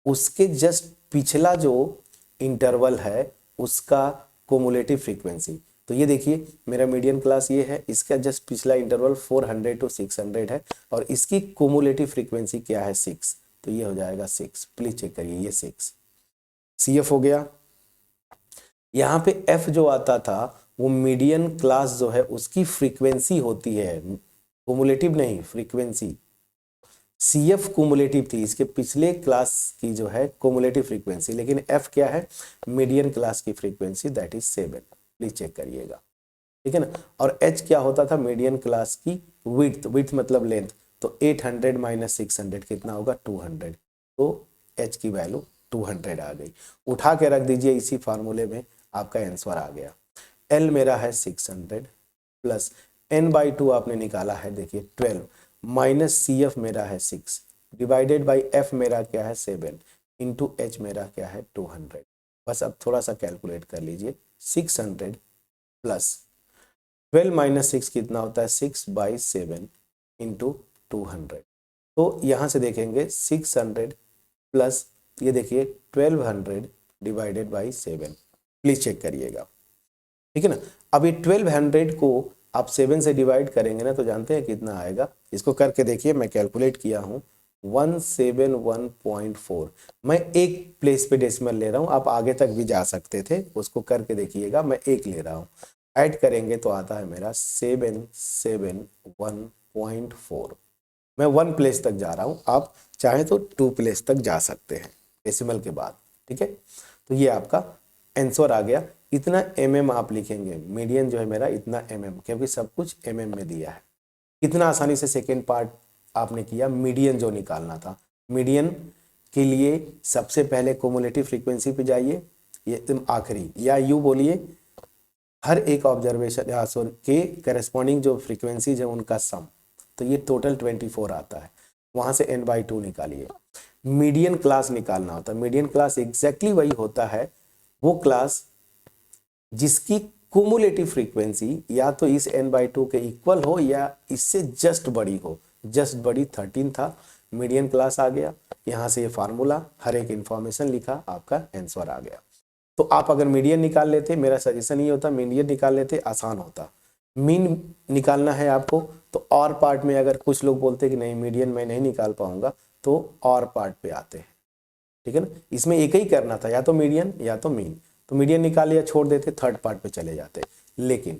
S1: उसके जस्ट पिछला जो इंटरवल है उसका क्युमुलेटिव फ्रीक्वेंसी। तो ये देखिए मेरा मीडियन क्लास ये है, इसका जस्ट पिछला इंटरवल 400 to 600 है, और इसकी क्युमुलेटिव फ्रीक्वेंसी क्या है 6, तो ये हो जाएगा 6। प्लीज चेक करिए, ये 6 CF हो गया। यहाँ पे F जो आता था वो मीडियन क्लास जो है उसकी फ्रीक्वेंसी होती है, क्युमुलेटिव नहीं, फ्रीक्वेंसी। CF क्युमुलेटिव थी, इसके पिछले क्लास की जो है क्युमुलेटिव फ्रीक्वेंसी, लेकिन F क्या है, मीडियन क्लास की frequency, that is 7। Please check करिएगा, ठीक है ना। और H क्या होता था, मीडियन क्लास की विड्थ, विड्थ मतलब लेंथ, तो 800 माइनस 600 कितना होगा 200, तो H की वैल्यू 200 आ गई। उठा के रख दीजिए इसी फार्मूले में, आपका आंसर आ गया। L मेरा है 600 प्लस n/2 आपने निकाला है देखिए 12, माइनस CF मेरा है 6, डिवाइडेड बाई F मेरा क्या है 7, इंटू H मेरा क्या है 200। बस अब थोड़ा सा कैलकुलेट कर लीजिए, 600 प्लस 12 माइनस 6 कितना होता है 6/7 इंटू 200। तो यहाँ से देखेंगे 600 प्लस ये देखिए 1200 डिवाइडेड बाई 7। प्लीज चेक करिएगा, ठीक है ना। अब ये 1200 को आप 7 से डिवाइड करेंगे ना, तो जानते हैं कितना आएगा, इसको करके देखिए, मैं कैलकुलेट किया हूँ 171.4। मैं एक प्लेस पे डेसिमल ले रहा हूँ, आप आगे तक भी जा सकते थे, उसको करके देखिएगा, मैं एक ले रहा हूँ। ऐड करेंगे तो आता है मेरा 771.4। मैं 1 प्लेस तक जा रहा हूँ, आप चाहे तो 2 प्लेस तक जा सकते हैं डेसिमल के बाद, ठीक है। तो ये आपका आंसर आ गया। इतना mm आप लिखेंगे, मीडियन जो है मेरा इतना mm, क्योंकि सब कुछ mm में दिया है। कितना आसानी से सेकेंड पार्ट आपने किया, मीडियन जो निकालना था। मीडियन के लिए सबसे पहले क्युमुलेटिव फ्रीक्वेंसी पे जाइए, ये एकदम आखिरी, या यूँ बोलिए हर एक ऑब्जर्वेशन सॉरी के करस्पॉन्डिंग जो फ्रीक्वेंसीज है उनका सम, तो ये टोटल 24 आता है। वहाँ से n/2 निकालिए। मीडियन क्लास निकालना होता है। मीडियन क्लास एग्जैक्टली वही होता है, वो क्लास जिसकी क्युमुलेटिव फ्रीक्वेंसी या तो इस n/2 के इक्वल हो या इससे जस्ट बड़ी हो। जस्ट बड़ी 13 था, मीडियन क्लास आ गया। यहाँ से ये फार्मूला, हर एक इंफॉर्मेशन लिखा, आपका आंसर आ गया। तो आप अगर मीडियन निकाल लेते, मेरा सजेशन ये होता मीडियन निकाल लेते, आसान होता। मीन निकालना है आपको तो और पार्ट में, अगर कुछ लोग बोलते कि नहीं मीडियन मैं नहीं निकाल पाऊंगा, तो और पार्ट पे आते हैं, ठीक है ना। इसमें एक ही करना था, या तो मीडियन या तो मीन, तो मीडियन निकाल लिया, छोड़ देते, थर्ड पार्ट पे चले जाते। लेकिन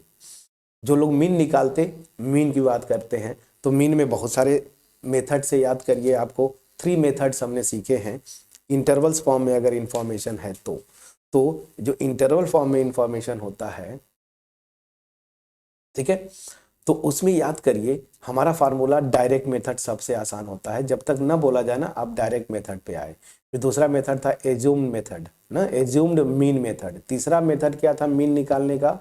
S1: जो लोग मीन निकालते, मीन की बात करते हैं, तो मीन में बहुत सारे मेथड से याद करिए, आपको 3 मेथड्स हमने सीखे हैं। इंटरवल्स फॉर्म में अगर इंफॉर्मेशन है तो जो इंटरवल फॉर्म में इंफॉर्मेशन होता है, ठीक है, तो उसमें याद करिए हमारा फार्मूला डायरेक्ट मेथड सबसे आसान होता है, जब तक ना बोला जाए ना आप डायरेक्ट मेथड पे आए। फिर दूसरा मेथड था एज्यूम्ड मेथड ना, एज्यूम्ड मीन मेथड। तीसरा मेथड क्या था मीन निकालने का,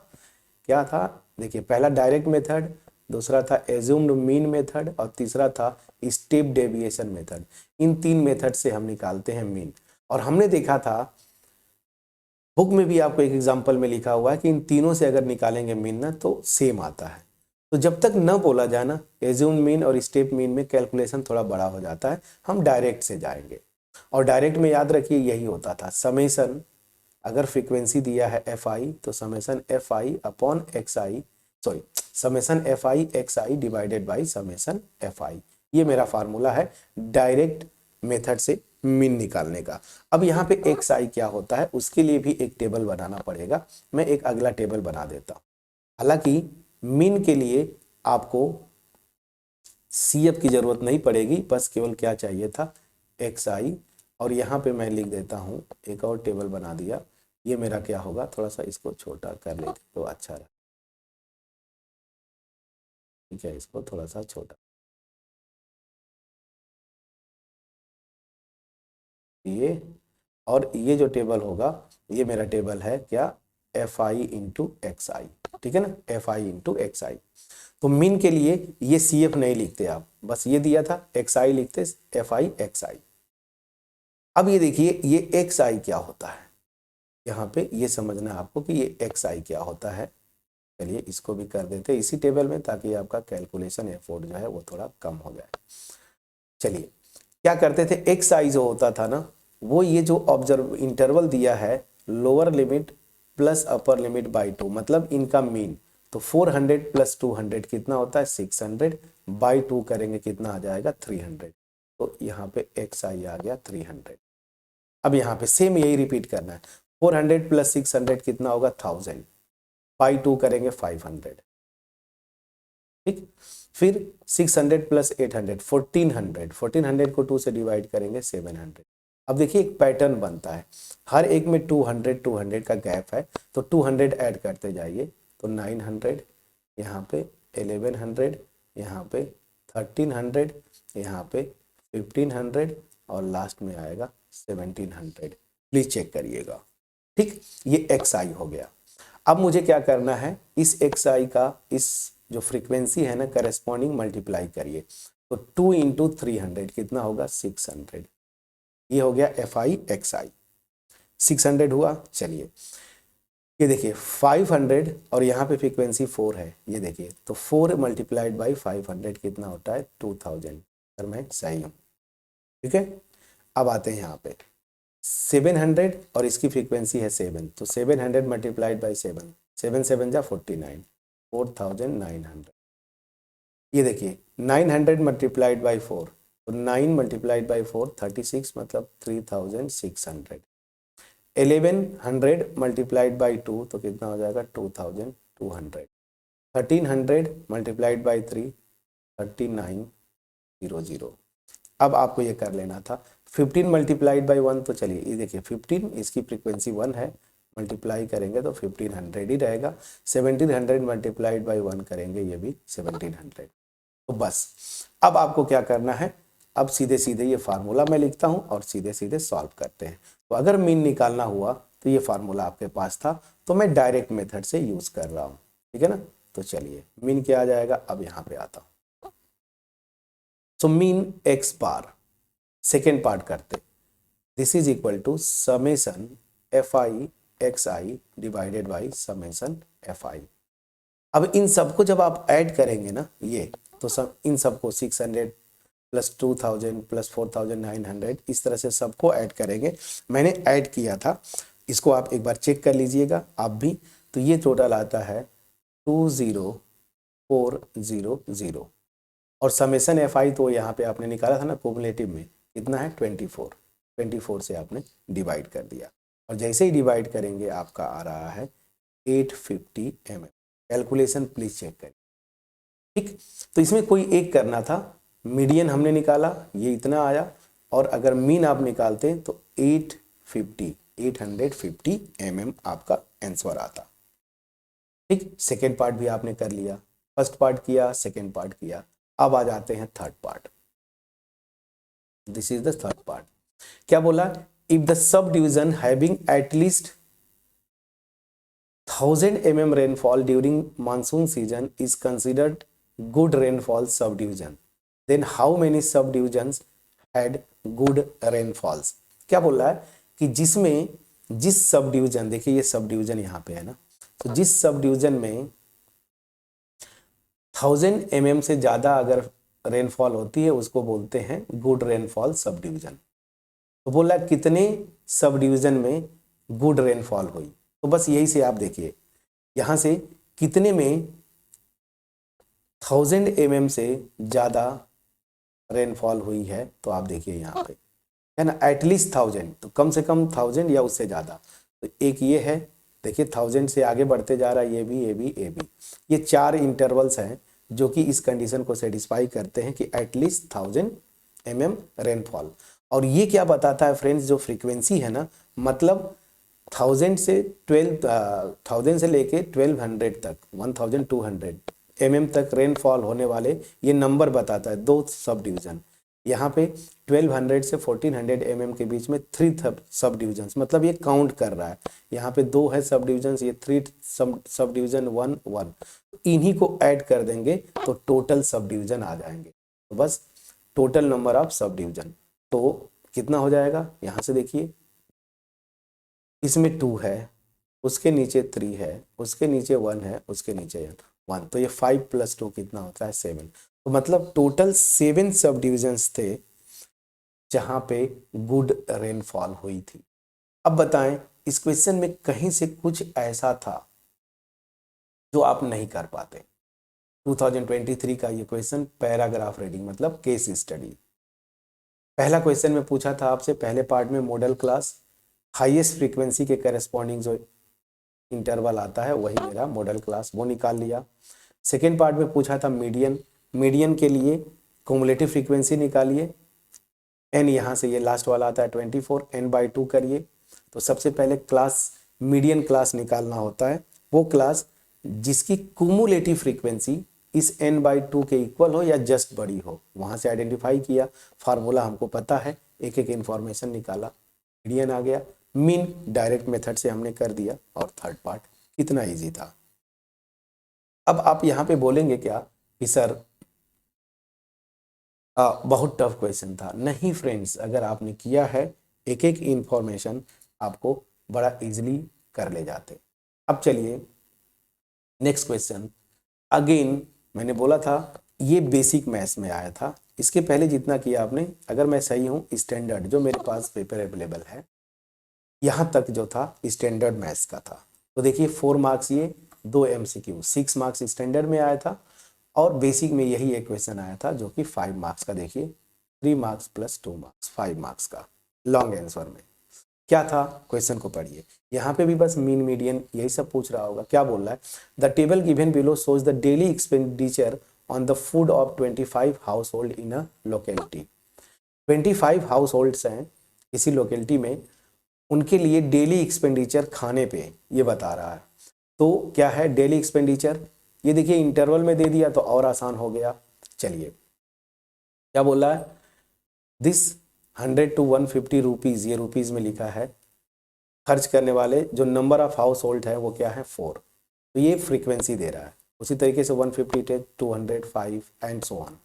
S1: क्या था, देखिए पहला डायरेक्ट मेथड, दूसरा था एज्यूम्ड मीन मेथड, और तीसरा था स्टेप डेविएशन मेथड। इन 3 मेथड से हम निकालते हैं मीन। और हमने देखा था बुक में भी आपको एक एग्जांपल में लिखा हुआ है कि इन तीनों से अगर निकालेंगे मीन ना तो सेम आता है। तो जब तक न बोला जाए ना एज्यूम मीन और स्टेप मीन में कैलकुलेशन थोड़ा बड़ा हो जाता है, हम डायरेक्ट से जाएंगे। और डायरेक्ट में याद रखिए यही होता था, समेसन, अगर फ्रीक्वेंसी दिया है एफ आई तो summation f I upon x I, sorry summation f i x i divided by summation f आई। ये मेरा फार्मूला है डायरेक्ट मेथड से मीन निकालने का। अब यहाँ पे एक्स आई क्या होता है उसके लिए भी एक टेबल बनाना पड़ेगा, मैं एक अगला टेबल बना देता हूँ। हालांकि मीन के लिए आपको सीएफ की जरूरत नहीं पड़ेगी, बस केवल क्या चाहिए था एक्स आई। और यहाँ पे मैं लिख देता हूँ, एक और टेबल बना दिया। ये मेरा क्या होगा, थोड़ा सा इसको छोटा कर लेते तो अच्छा रहा, ठीक है, इसको थोड़ा सा छोटा, ये और ये जो टेबल होगा ये मेरा टेबल है क्या, एफ आई इंटू एक्स आई, ठीक है ना, एफ आई इंटू एक्स आई। तो मीन के लिए ये सी एफ नहीं लिखते आप, बस ये दिया था एक्स आई लिखते, एफ आई एक्स आई। अब ये देखिए ये एक्स आई क्या होता है, यहाँ पे ये समझना है आपको कि ये एक्स आई क्या होता है। चलिए इसको भी कर देते इसी टेबल में, ताकि आपका कैलकुलेशन एफर्ट जो है वो थोड़ा कम हो जाए। चलिए क्या करते थे, एक्स आई जो होता था ना, वो ये जो ऑब्जर्व इंटरवल दिया है lower limit plus upper limit by 2, मतलब इनका मीन। तो 400 प्लस 200 कितना होता है 600, बाई 2 करेंगे कितना आ जाएगा 300। तो यहाँ पे एक्स आई आ गया 300। अब यहाँ पे सेम यही रिपीट करना है, 400 प्लस 600 कितना होगा 1000, बाई 2 करेंगे 500, ठीक। फिर 600 प्लस 800 1400, 1400 को 2 से डिवाइड करेंगे 700। अब देखिए एक पैटर्न बनता है, हर एक में 200 200 का गैप है, तो 200 ऐड करते जाइए, तो 900, यहाँ पे 1100, यहाँ पे 1300, यहाँ पे 1500, और लास्ट में आएगा 1700। प्लीज चेक करिएगा, ठीक। ये एक्स आई हो गया। अब मुझे क्या करना है, इस एक्स आई का इस जो फ्रीक्वेंसी है ना करेस्पॉन्डिंग मल्टीप्लाई करिए, तो 2 इंटू 300 कितना होगा 600। ये हो गया एफ आई एक्स आई, 600 हुआ। चलिए ये देखिए 500 और यहाँ पे फ्रीक्वेंसी 4 है, ये देखिए तो 4 मल्टीप्लाइड बाई 500 कितना होता है 2000, अगर मैं सही हूँ, ठीक है। अब आते हैं यहाँ पे 700 और इसकी फ्रीक्वेंसी है 7, तो 700 मल्टीप्लाइड बाई 7, 7 7 जा 49, 4900। ये देखिए 900 मल्टीप्लाइड बाई 4, तो 9 मल्टीप्लाइड बाई 4 36, मतलब 3600। 1100 मल्टीप्लाइड बाई 2 तो कितना हो जाएगा 2200। 1300 मल्टीप्लाइड बाई 3 3900। अब आपको ये कर लेना था 15 मल्टीप्लाइड बाई 1, तो चलिए ये देखिए 15 इसकी फ्रीक्वेंसी 1 है, मल्टीप्लाई करेंगे तो 1500 ही रहेगा। 1700 मल्टीप्लाइड बाई 1 करेंगे, ये भी 1700। तो बस अब आपको क्या करना है, अब सीधे सीधे ये फार्मूला मैं लिखता हूँ और सीधे सीधे सॉल्व करते हैं। तो अगर मीन निकालना हुआ तो ये फार्मूला आपके पास था, तो मैं डायरेक्ट मेथड से यूज कर रहा हूँ, ठीक है ना। तो चलिए मीन क्या आ जाएगा, अब यहाँ पे आता हूँ। So mean x bar, second part करते, this is equal to summation f i x i divided by summation f i. अब इन सबको जब आप ऐड करेंगे ना, ये तो सब इन सबको 600 प्लस 2000 प्लस 4900 इस तरह से सबको ऐड करेंगे। मैंने ऐड किया था, इसको आप एक बार चेक कर लीजिएगा आप भी। तो ये टोटल आता है 20400, और समेसन एफ आई तो यहाँ पे आपने निकाला था ना कुमुलेटिव में, कितना है 24। 24 से आपने डिवाइड कर दिया और जैसे ही डिवाइड करेंगे आपका आ रहा है 850 mm। कैलकुलेशन प्लीज चेक करिए। ठीक, तो इसमें कोई एक करना था, मीडियन हमने निकाला, ये इतना आया, और अगर मीन आप निकालते तो 850 mm आपका आंसर आता। ठीक, सेकेंड पार्ट भी आपने कर लिया, फर्स्ट पार्ट किया, सेकेंड पार्ट किया, अब आ जाते हैं third part. This is the third part. क्या बोला, if the sub division having at least 1000 mm rainfall during monsoon season is considered good rainfall subdivision, then how many subdivisions had good rainfalls? क्या बोल रहा है कि जिसमें जिस sub division, देखिए ये सब डिवीजन यहाँ पे है ना, तो जिस सब डिवीजन में 1000 mm से ज्यादा अगर रेनफॉल होती है उसको बोलते हैं गुड रेनफॉल सब डिवीजन। तो बोला कितने सब डिवीजन में गुड रेनफॉल हुई, तो बस यही से आप देखिए यहां से कितने में 1000 mm से ज्यादा रेनफॉल हुई है, तो आप देखिए यहाँ पे है ना एटलीस्ट 1000, तो कम से कम 1000 या उससे ज्यादा। तो एक ये है, देखिए 1000 से आगे बढ़ते जा रहा है, ये भी ये भी ये भी, ये 4 इंटरवल्स हैं जो कि इस कंडीशन को सेटिस्फाई करते हैं कि एटलीस्ट 1000 mm रेनफॉल। और ये क्या बताता है फ्रेंड्स, जो फ्रीक्वेंसी है ना, मतलब 1000 से लेके 1200 तक 1200 mm तक रेनफॉल होने वाले ये नंबर बताता है दो सब डिवीजन। यहाँ पे 1200 से 1400 mm के बीच में 3 सब डिवीजन, मतलब ये काउंट कर रहा है, यहाँ पे 2 है सब डिवीजन, ये 3 सब डिवीजन 1 1, इन्हीं को ऐड कर देंगे तो टोटल सब डिवीजन आ जाएंगे। तो बस total number of sub division तो कितना हो जाएगा, यहाँ से देखिए इसमें 2 है, उसके नीचे 3 है, उसके नीचे 1 है, उसके नीचे 1, तो ये 5 + 2 कितना होता है 7। तो मतलब टोटल 7 सब डिविजन्स थे जहां पे गुड रेनफॉल हुई थी। अब बताएं इस क्वेश्चन में कहीं से कुछ ऐसा था जो आप नहीं कर पाते। 2023 का ये क्वेश्चन पैराग्राफ रीडिंग मतलब केस स्टडी। पहला क्वेश्चन में पूछा था आपसे, पहले पार्ट में मॉडल क्लास हाईएस्ट फ्रीक्वेंसी के करेस्पॉन्डिंग जो इंटरवल आता है वही मेरा मॉडल क्लास, वो निकाल लिया। सेकेंड पार्ट में पूछा था मीडियन, मीडियन के लिए क्युमुलेटिव फ्रीक्वेंसी निकालिए, एन यहाँ से ये लास्ट वाला आता है 24, n/2 करिए। तो सबसे पहले क्लास मीडियन क्लास निकालना होता है, वो क्लास जिसकी क्युमुलेटिव फ्रीक्वेंसी इस n/2 के इक्वल हो या जस्ट बड़ी हो, वहां से आइडेंटिफाई किया, फार्मूला हमको पता है, एक एक इंफॉर्मेशन निकाला, मीडियन आ गया। मीन डायरेक्ट मेथड से हमने कर दिया। और थर्ड पार्ट कितना इजी था। अब आप यहाँ पे बोलेंगे क्या कि सर बहुत टफ क्वेश्चन था। नहीं फ्रेंड्स, अगर आपने किया है एक एक इंफॉर्मेशन आपको बड़ा इजीली कर ले जाते। अब चलिए नेक्स्ट क्वेश्चन। अगेन मैंने बोला था ये बेसिक मैथ्स में आया था, इसके पहले जितना किया आपने, अगर मैं सही हूँ स्टैंडर्ड जो मेरे पास पेपर अवेलेबल है यहाँ तक जो था स्टैंडर्ड मैथ्स का था। तो देखिए 4 मार्क्स ये, 2 MCQ, 6 मार्क्स स्टैंडर्ड में आया था और बेसिक में यही एक क्वेश्चन आया था जो कि 5 मार्क्स का। देखिए 3 मार्क्स + 2 मार्क्स 5 मार्क्स का लॉन्ग आंसर में क्या था, क्वेश्चन को पढ़िए। यहाँ पे भी बस मीन मीडियन यही सब पूछ रहा होगा। क्या बोल रहा है, the table given below shows the daily expenditure on the food of 25 house hold in a locality. 25 house holds हैं इसी लोकेलिटी में, उनके लिए डेली एक्सपेंडिचर खाने पे ये बता रहा है। तो क्या है डेली एक्सपेंडिचर, ये देखिए इंटरवल में दे दिया तो और आसान हो गया। चलिए क्या बोल रहा है, दिस 100 to 150 रुपीज़, ये रुपीज़ में लिखा है, खर्च करने वाले जो नंबर ऑफ हाउस होल्ड है वो क्या है 4। तो ये फ्रीक्वेंसी दे रहा है। उसी तरीके से 150, 200, 5 एंड सो ऑन।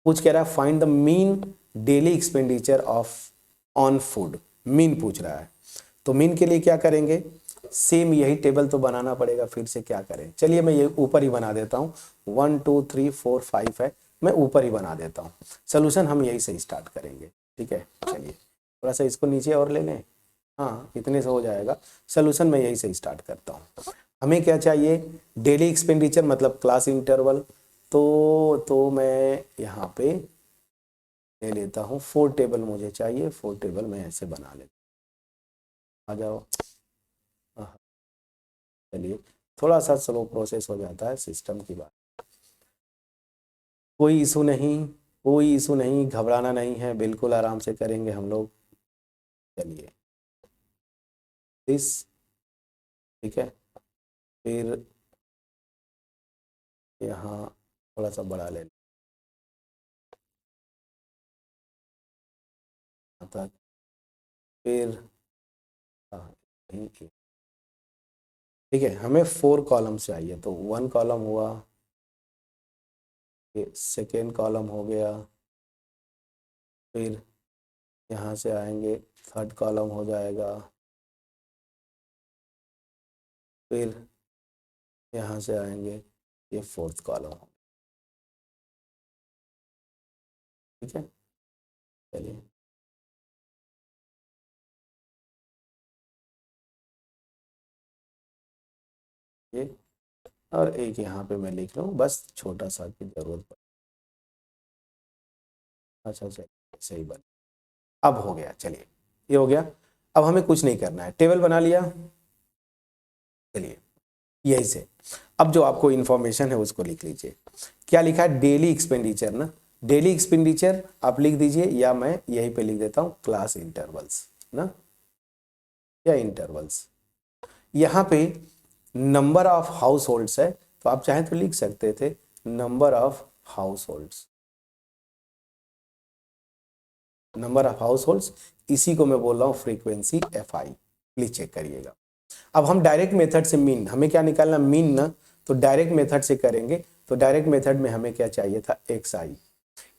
S1: कुछ कह रहा है find the mean daily expenditure of on food, mean पूछ रहा है। तो मीन के लिए क्या करेंगे, सेम यही टेबल तो बनाना पड़ेगा, फिर से क्या करें। चलिए मैं ये ऊपर ही बना देता हूँ, 1 2 3 4 5 है, मैं ऊपर ही बना देता हूँ। सोल्यूशन हम यही से स्टार्ट करेंगे, ठीक है। चलिए थोड़ा सा इसको नीचे और ले लें, हाँ इतने से हो जाएगा। सोल्यूशन मैं यही से स्टार्ट करता हूँ। हमें क्या चाहिए, डेली एक्सपेंडिचर मतलब क्लास इंटरवल। तो मैं यहाँ पे ले लेता हूँ, 4 टेबल मुझे चाहिए, 4 टेबल मैं ऐसे बना लेता, आ जाओ। चलिए, थोड़ा सा स्लो प्रोसेस हो जाता है सिस्टम की बात, कोई इशू नहीं, कोई इशू नहीं, घबराना नहीं है, बिल्कुल आराम से करेंगे हम लोग। चलिए दिस, ठीक है, फिर यहाँ थोड़ा सा बड़ा ले तक, फिर हाँ, ठीक है, हमें 4 कॉलम चाहिए, तो 1 कॉलम हुआ, सेकेंड कॉलम हो गया, फिर यहाँ से आएंगे, थर्ड कॉलम हो जाएगा, फिर यहाँ से आएंगे, ये फोर्थ कॉलम हो, ठीक है। चलिए ये, और एक यहाँ पे मैं लिख रहा हूँ, बस छोटा सा की जरूरत पड़, अच्छा चलिए सही बात, अब हो गया, चलिए ये हो गया। अब हमें कुछ नहीं करना है, टेबल बना लिया। चलिए यही से अब जो आपको इंफॉर्मेशन है उसको लिख लीजिए। क्या लिखा है, डेली एक्सपेंडिचर ना, डेली एक्सपेंडिचर आप लिख दीजिए, या मैं यहीं पे लिख देता हूँ क्लास इंटरवल्स ना, या इंटरवल्स। यहाँ पे नंबर ऑफ हाउस होल्ड्स है, तो आप चाहें तो लिख सकते थे number of households, number of households, इसी को मैं बोल रहा हूँ frequency f i, please check करिएगा। अब हम डायरेक्ट मेथड से मीन, हमें क्या निकालना, मीन ना, तो डायरेक्ट मेथड से करेंगे, तो डायरेक्ट मेथड में हमें क्या चाहिए था, एक्स आई,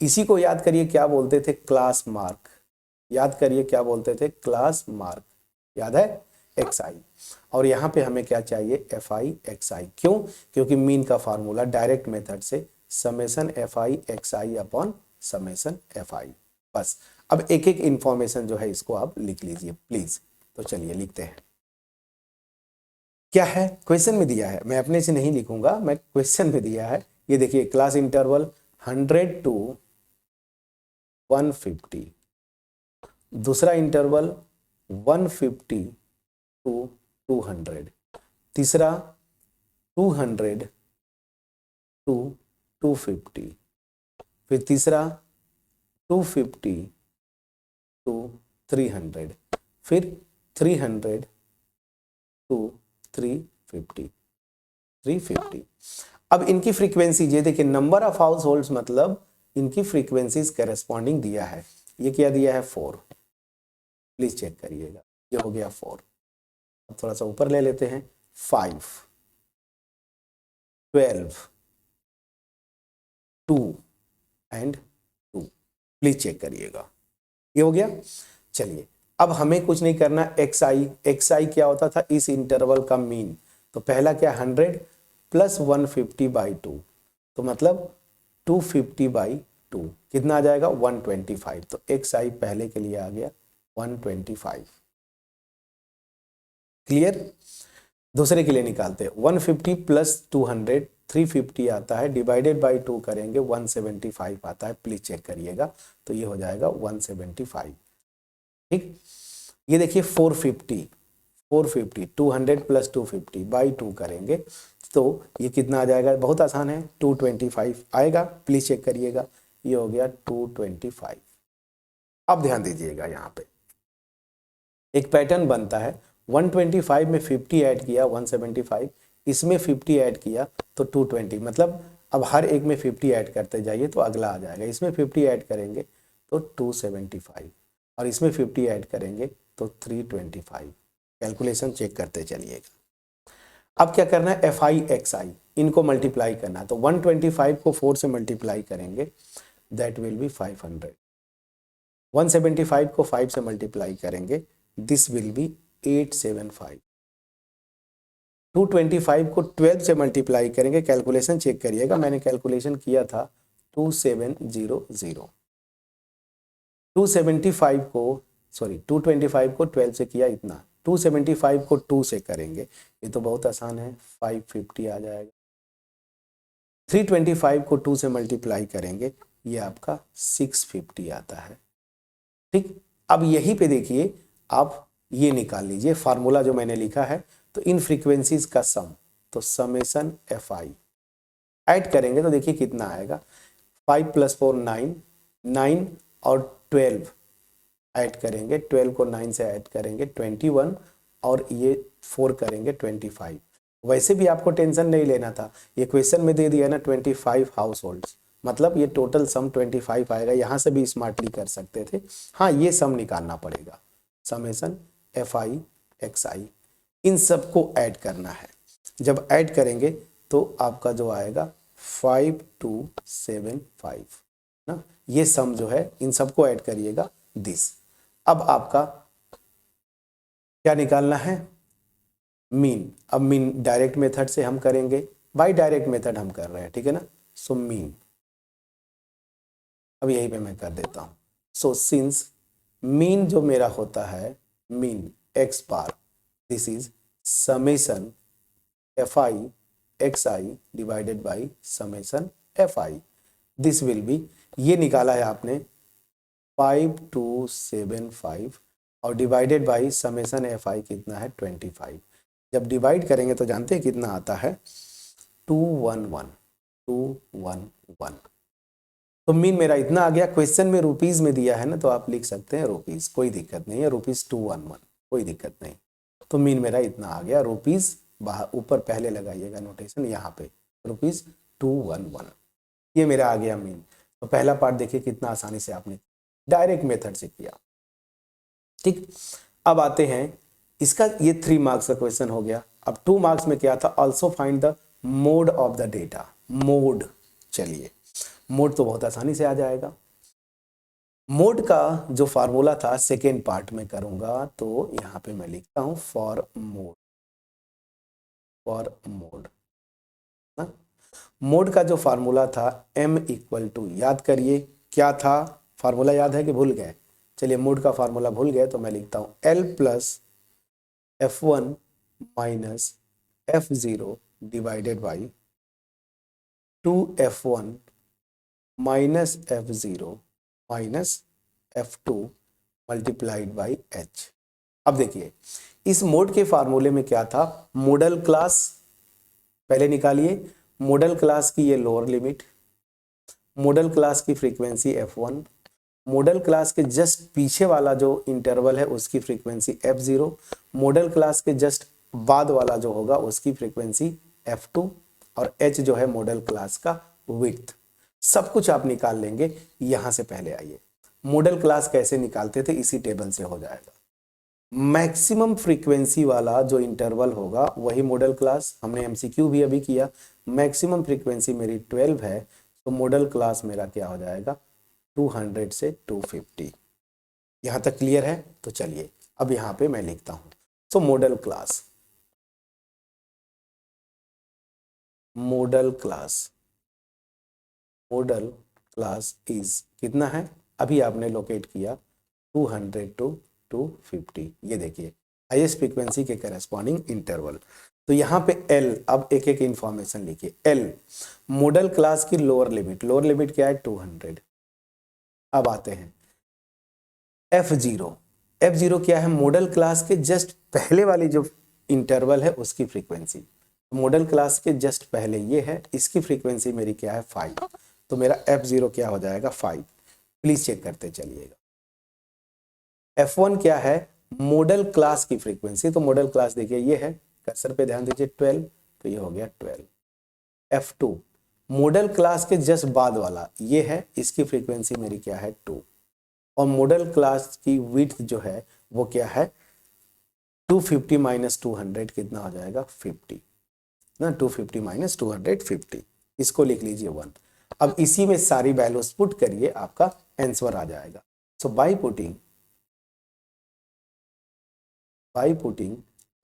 S1: इसी को याद करिए क्या बोलते थे, क्लास मार्क, याद करिए क्या बोलते थे, क्लास मार्क, याद है, एक्स आई। और यहाँ पे हमें क्या चाहिए, एफ आई एक्स आई, क्यों, क्योंकि मीन का फार्मूला डायरेक्ट मेथड से summation f i x I upon summation f आई, बस। अब एक एक इंफॉर्मेशन जो है इसको आप लिख लीजिए प्लीज। तो चलिए लिखते हैं, क्या है, क्वेश्चन में दिया है, मैं अपने से नहीं लिखूंगा, मैं क्वेश्चन में दिया है, ये देखिए, क्लास इंटरवल 100 टू 150, दूसरा इंटरवल 150 टू 200, तीसरा 200 टू 250, फिर तीसरा 250 टू 300, फिर 300 टू 350, 350। अब इनकी फ्रीक्वेंसी ये देखिए, नंबर ऑफ हाउस होल्ड्स मतलब इनकी फ्रीक्वेंसीज करेस्पॉन्डिंग दिया है, ये क्या दिया है, 4, प्लीज चेक करिएगा, ये हो गया 4। अब थोड़ा सा ऊपर ले लेते हैं, 5, 12, 2 एंड 2, प्लीज चेक करिएगा, ये हो गया। चलिए अब हमें कुछ नहीं करना, एक्स आई, एक्स आई क्या होता था, इस इंटरवल का मीन, तो पहला क्या, 100 प्लस 150 बाई 2, तो मतलब 250 बाई 2 कितना आ जाएगा, 125, तो एक्स आई पहले के लिए आ गया 125, क्लियर। दूसरे के लिए निकालते हैं, 150 प्लस 200 350 आता है, डिवाइडेड बाई 2 करेंगे 175 आता है, प्लीज चेक करिएगा, तो ये हो जाएगा 175, ठीक। ये देखिए 450, 450 200 प्लस 250 बाई 2 करेंगे, तो ये कितना आ जाएगा, बहुत आसान है, 225 आएगा, प्लीज चेक करिएगा, ये हो गया 225। अब ध्यान दीजिएगा, यहाँ पे एक पैटर्न बनता है, 125 में 50 ऐड किया 175, इसमें 50 ऐड किया तो 220, मतलब अब हर एक में 50 ऐड करते जाइए तो अगला आ जाएगा, इसमें 50 ऐड करेंगे तो 275, और इसमें 50 ऐड करेंगे तो 325, कैलकुलेशन चेक करते चलिएगा। अब क्या करना है, एफ आई एक्स आई, इनको मल्टीप्लाई करना है, तो 125 को 4 से मल्टीप्लाई करेंगे, दैट विल बी 500, 175 को 5 से मल्टीप्लाई करेंगे, दिस विल बी 875, 225 को 12 से मल्टीप्लाई करेंगे, कैलकुलेशन चेक करिएगा, मैंने कैलकुलेशन किया था 2700, 275 को सॉरी 225 को 12 से किया इतना, 275 को 2 से करेंगे, ये तो बहुत आसान है, 550 आ जाएगा, 325 को 2 से मल्टीप्लाई करेंगे ये आपका 650 आता है। ठीक, अब यहीं पे देखिए आप ये निकाल लीजिए फार्मूला जो मैंने लिखा है, तो इन फ्रीक्वेंसीज का सम, तो समेशन एफ आई ऐड करेंगे तो देखिए कितना आएगा, 5 + 4 9, 9 और 12 ऐड करेंगे, 12 को 9 से ऐड करेंगे 21, और ये 4 करेंगे 25। वैसे भी आपको टेंशन नहीं लेना था, ये क्वेश्चन में दे दिया ना 25 हाउस होल्ड्स, मतलब ये टोटल सम 25 आएगा, यहाँ से भी स्मार्टली कर सकते थे। हाँ, ये सम निकालना पड़ेगा, समेशन एफ आई एक्स आई, इन सबको ऐड करना है। जब ऐड करेंगे तो आपका जो आएगा 5275 ना, ये सम जो है इन सबको ऐड करिएगा दिस। अब आपका क्या निकालना है, मीन। अब मीन डायरेक्ट मेथड से हम करेंगे, बाय डायरेक्ट मेथड हम कर रहे हैं, ठीक है ना। सो मीन, अब यहीं पे मैं कर देता हूं। सो सिंस मीन जो मेरा होता है, mean x bar, this is summation F i x i divided by summation F I, this will be, ये निकाला है आपने 5275 और divided by summation F I कितना है 25। जब डिवाइड करेंगे तो जानते हैं कितना आता है, 211। तो मीन मेरा इतना आ गया। क्वेश्चन में रुपीज में दिया है ना, तो आप लिख सकते हैं रुपीज, कोई दिक्कत नहीं है, ₹211, कोई दिक्कत नहीं। तो मीन मेरा इतना आ गया, रुपीज बाहर ऊपर पहले लगाइएगा नोटेशन, यहाँ पे ₹211, ये मेरा आ गया मीन। तो पहला पार्ट देखिए कितना आसानी से आपने डायरेक्ट मेथड से किया। ठीक, अब आते हैं इसका, ये 3 मार्क्स का क्वेश्चन हो गया। अब 2 मार्क्स में क्या था, also find the mode of the data. Mode, चलिए मोड तो बहुत आसानी से आ जाएगा। मोड का जो फार्मूला था सेकेंड पार्ट में करूंगा, तो यहां पे मैं लिखता हूं फॉर मोड, फॉर मोड ना। मोड का जो फार्मूला था m = याद करिए क्या था फार्मूला, याद है कि भूल गए, चलिए मोड का फार्मूला भूल गए तो मैं लिखता हूं L + F1 - F0 divided by 2F1 - F0 - F2 multiplied by H। अब देखिए इस मोड के फार्मूले में क्या था, मॉडल क्लास पहले निकालिए, मॉडल क्लास की ये लोअर लिमिट, मॉडल क्लास की फ्रीक्वेंसी F1, मॉडल क्लास के जस्ट पीछे वाला जो इंटरवल है उसकी फ्रीक्वेंसी F0, मॉडल क्लास के जस्ट बाद वाला जो होगा उसकी फ्रीक्वेंसी F2, और H जो है मॉडल क्लास का विड्थ। सब कुछ आप निकाल लेंगे। यहां से पहले आइए, मॉडल क्लास कैसे निकालते थे, इसी टेबल से हो जाएगा। मैक्सिमम फ्रीक्वेंसी वाला जो इंटरवल होगा वही मॉडल क्लास, हमने एमसीक्यू भी अभी किया। मैक्सिमम फ्रीक्वेंसी मेरी 12 है, तो मॉडल क्लास मेरा क्या हो जाएगा 200 से 250। यहां तक क्लियर है। तो चलिए अब यहां पे मैं लिखता हूं, तो model class, model class, model class is कितना है, अभी आपने लोकेट किया 200 to 250। ये देखिए हाईएस्ट फ्रीक्वेंसी के करस्पॉन्डिंग इंटरवल। तो यहाँ पे L, अब एक एक इंफॉर्मेशन लिखिए। L मॉडल क्लास की लोअर लिमिट, लोअर लिमिट क्या है 200। अब आते हैं F0, F0 क्या है, मॉडल क्लास के जस्ट पहले वाली जो इंटरवल है उसकी फ्रीक्वेंसी, मॉडल क्लास के जस्ट पहले ये है, इसकी फ्रीक्वेंसी मेरी क्या है 5, तो मेरा F0 क्या हो जाएगा 5। प्लीज चेक करते चलिएगा। F1 क्या है, मॉडल क्लास की फ्रीक्वेंसी, तो मॉडल क्लास देखिए ये है, कर्सर पे ध्यान दीजिए 12, तो ये हो गया 12। F2 मॉडल क्लास के जस्ट बाद वाला ये है, इसकी फ्रीक्वेंसी मेरी क्या है 2, और मॉडल क्लास की विड्थ जो है वो क्या है 250 - 200 कितना हो जाएगा 50 ना, 250 - 200 50, इसको लिख लीजिए 1। अब इसी में सारी वैल्यूज पुट करिए, आपका आंसर आ जाएगा। So by putting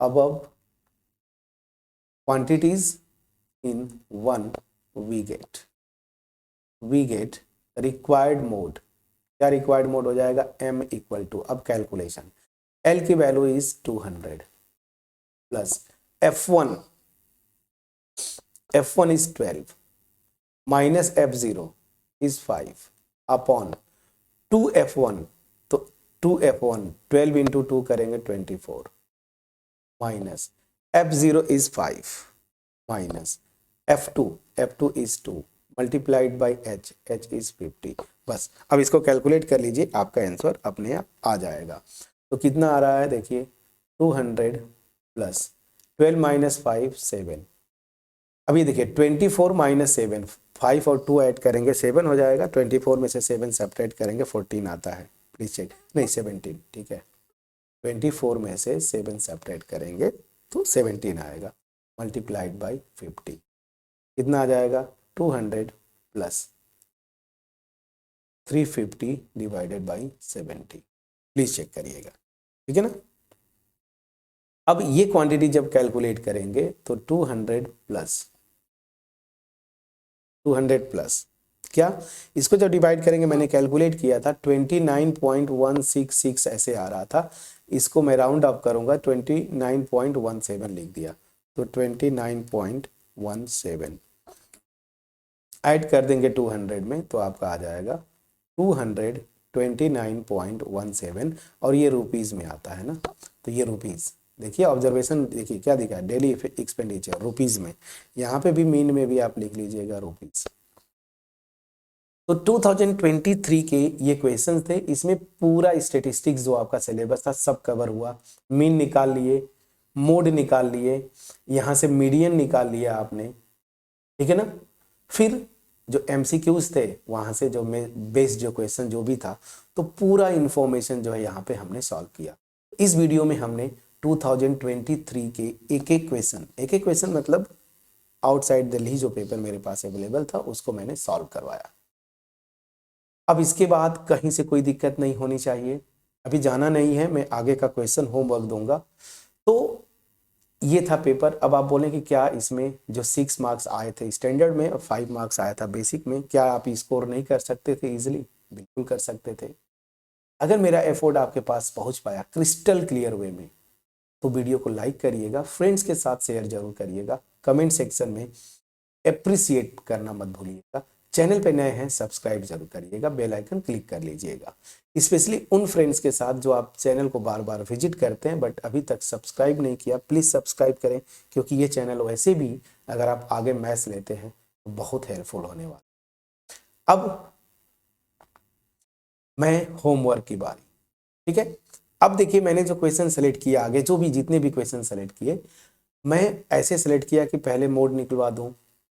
S1: above quantities in 1 we get required mode। क्या रिक्वायर्ड मोड हो जाएगा m = अब कैलकुलेशन, L की value is 200 plus F1 is 12 minus F0 is 5, upon 2f1, तो 2f1 12 इंटू 2 करेंगे 24 minus f0 is 5 minus f2 is 2 multiplied by h is 50। बस अब इसको कैलकुलेट कर लीजिए, आपका आंसर अपने आप आ जाएगा। तो कितना आ रहा है देखिए 200 प्लस 12 माइनस 5 7। अभी देखिए 24 माइनस 7, 5 और 2 ऐड करेंगे 7 हो जाएगा, 24 में से 7 सब्ट्रैक्ट करेंगे 14 आता है, प्लीज चेक, नहीं 17, ठीक है 24 में से 7 सब्ट्रैक्ट करेंगे तो 17 आएगा मल्टीप्लाइड बाई 50। कितना आ जाएगा 200 plus 350 divided by 70, please check करिएगा, ठीक है ना। अब ये क्वांटिटी जब कैलकुलेट करेंगे तो 200 प्लस क्या, इसको जब डिवाइड करेंगे, मैंने कैलकुलेट किया था 29.166 ऐसे आ रहा था, इसको मैं राउंड अप करूंगा 29.17 लिख दिया, तो 29.17 ऐड कर देंगे 200 में तो आपका आ जाएगा 229.17 और ये रुपीज़ में आता है ना, तो ये रुपीज़ देखिए, ऑब्जर्वेशन देखिए क्या दिखा है, डेली एक्सपेंडिचर रुपीज़ में, यहाँ पे भी मीन में भी आप लिख लीजिएगा रुपीज़। तो 2023 के ये क्वेश्चंस थे, इसमें पूरा स्टेटिस्टिक्स जो आपका सिलेबस था सब कवर हुआ, मीन निकाल लिए, मोड निकाल लिए, यहाँ से मीडियन निकाल लिया आपने, ठीक है ना। फिर जो एमसीक्यूज थे वहाँ से जो बेस्ड जो क्वेश्चन जो भी था, तो पूरा इंफॉर्मेशन जो है यहाँ पे हमने सॉल्व किया। इस वीडियो में हमने 2023 के एक एक क्वेश्चन मतलब आउटसाइड दिल्ली जो पेपर मेरे पास अवेलेबल था उसको मैंने सॉल्व करवाया। अब इसके बाद कहीं से कोई दिक्कत नहीं होनी चाहिए, अभी जाना नहीं है, मैं आगे का क्वेश्चन होमवर्क दूंगा। तो ये था पेपर। अब आप बोलें कि क्या इसमें जो 6 मार्क्स आए थे स्टैंडर्ड में और 5 मार्क्स आया था बेसिक में, क्या आप स्कोर नहीं कर सकते थे इजीली? बिल्कुल कर सकते थे। अगर मेरा एफर्ट आपके पास पहुंच पाया क्रिस्टल क्लियर वे में, तो वीडियो को लाइक करिएगा, फ्रेंड्स के साथ शेयर जरूर करिएगा, कमेंट सेक्शन में अप्रिसिएट करना मत भूलिएगा, चैनल पे नए हैं सब्सक्राइब जरूर करिएगा, बेल आइकन क्लिक कर लीजिएगा। स्पेशली उन फ्रेंड्स के साथ जो आप चैनल को बार बार विजिट करते हैं बट अभी तक सब्सक्राइब नहीं किया, प्लीज़ सब्सक्राइब करें, क्योंकि ये चैनल वैसे भी अगर आप आगे मैथ्स लेते हैं तो बहुत हेल्पफुल होने वाला। अब मैं होमवर्क की बारी, ठीक है। अब देखिए मैंने जो क्वेश्चन सेलेक्ट किया, आगे जो भी जितने भी क्वेश्चन सेलेक्ट किए, मैं ऐसे सेलेक्ट किया कि पहले मोड निकलवा दूं,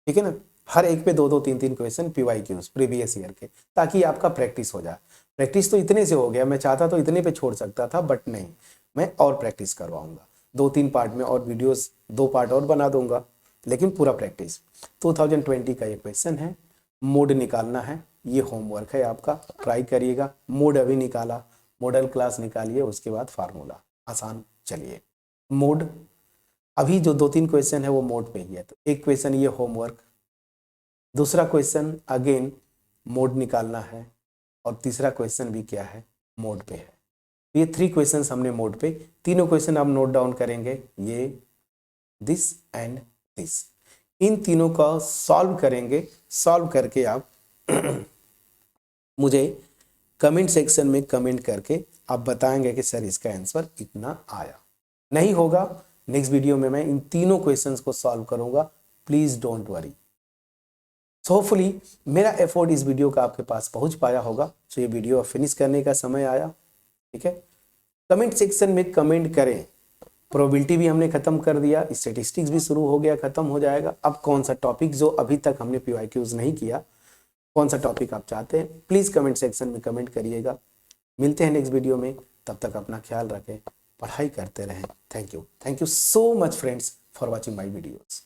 S1: ठीक है ना, हर एक पे 2-2 3-3 क्वेश्चन PYQs प्रीवियस ईयर के, ताकि आपका प्रैक्टिस हो जाए। प्रैक्टिस तो इतने से हो गया, मैं चाहता तो इतने पे छोड़ सकता था बट नहीं, मैं और प्रैक्टिस करवाऊंगा 2-3 पार्ट में, और वीडियोस 2 पार्ट और बना दूंगा, लेकिन पूरा प्रैक्टिस। 2020 का ये क्वेश्चन है, मोड निकालना है, ये होमवर्क है आपका, ट्राई करिएगा। मोड अभी निकाला, मॉडल क्लास निकालिए, उसके बाद फार्मूला, आसान। चलिए मोड, अभी जो 2-3 क्वेश्चन है वो मोड पे ही है, तो एक क्वेश्चन ये होमवर्क, दूसरा क्वेश्चन अगेन मोड निकालना है, और तीसरा क्वेश्चन भी क्या है, मोड पे है। ये 3 क्वेश्चंस हमने मोड पे, तीनों क्वेश्चन आप नोट डाउन करेंगे, ये दिस एंड दिस, इन तीनों का सॉल्व करेंगे। सॉल्व करके आप मुझे कमेंट सेक्शन में कमेंट करके आप बताएंगे कि सर इसका आंसर इतना आया। नहीं होगा, नेक्स्ट वीडियो में मैं इन तीनों क्वेश्चंस को सॉल्व करूंगा, please don't worry. So hopefully मेरा एफर्ट इस वीडियो का आपके पास पहुंच पाया होगा। तो ये वीडियो फिनिश करने का समय आया, ठीक है। कमेंट सेक्शन में कमेंट करें, प्रोबेबिलिटी भी हमने खत्म कर दिया, स्टैटिस्टिक्स भी शुरू हो गया, खत्म हो जाएगा। अब कौन सा टॉपिक जो अभी तक हमने PYQs नहीं किया, कौन सा टॉपिक आप चाहते हैं, प्लीज़ कमेंट सेक्शन में कमेंट करिएगा। मिलते हैं नेक्स्ट वीडियो में, तब तक अपना ख्याल रखें, पढ़ाई करते रहें। Thank you so much friends for watching my videos.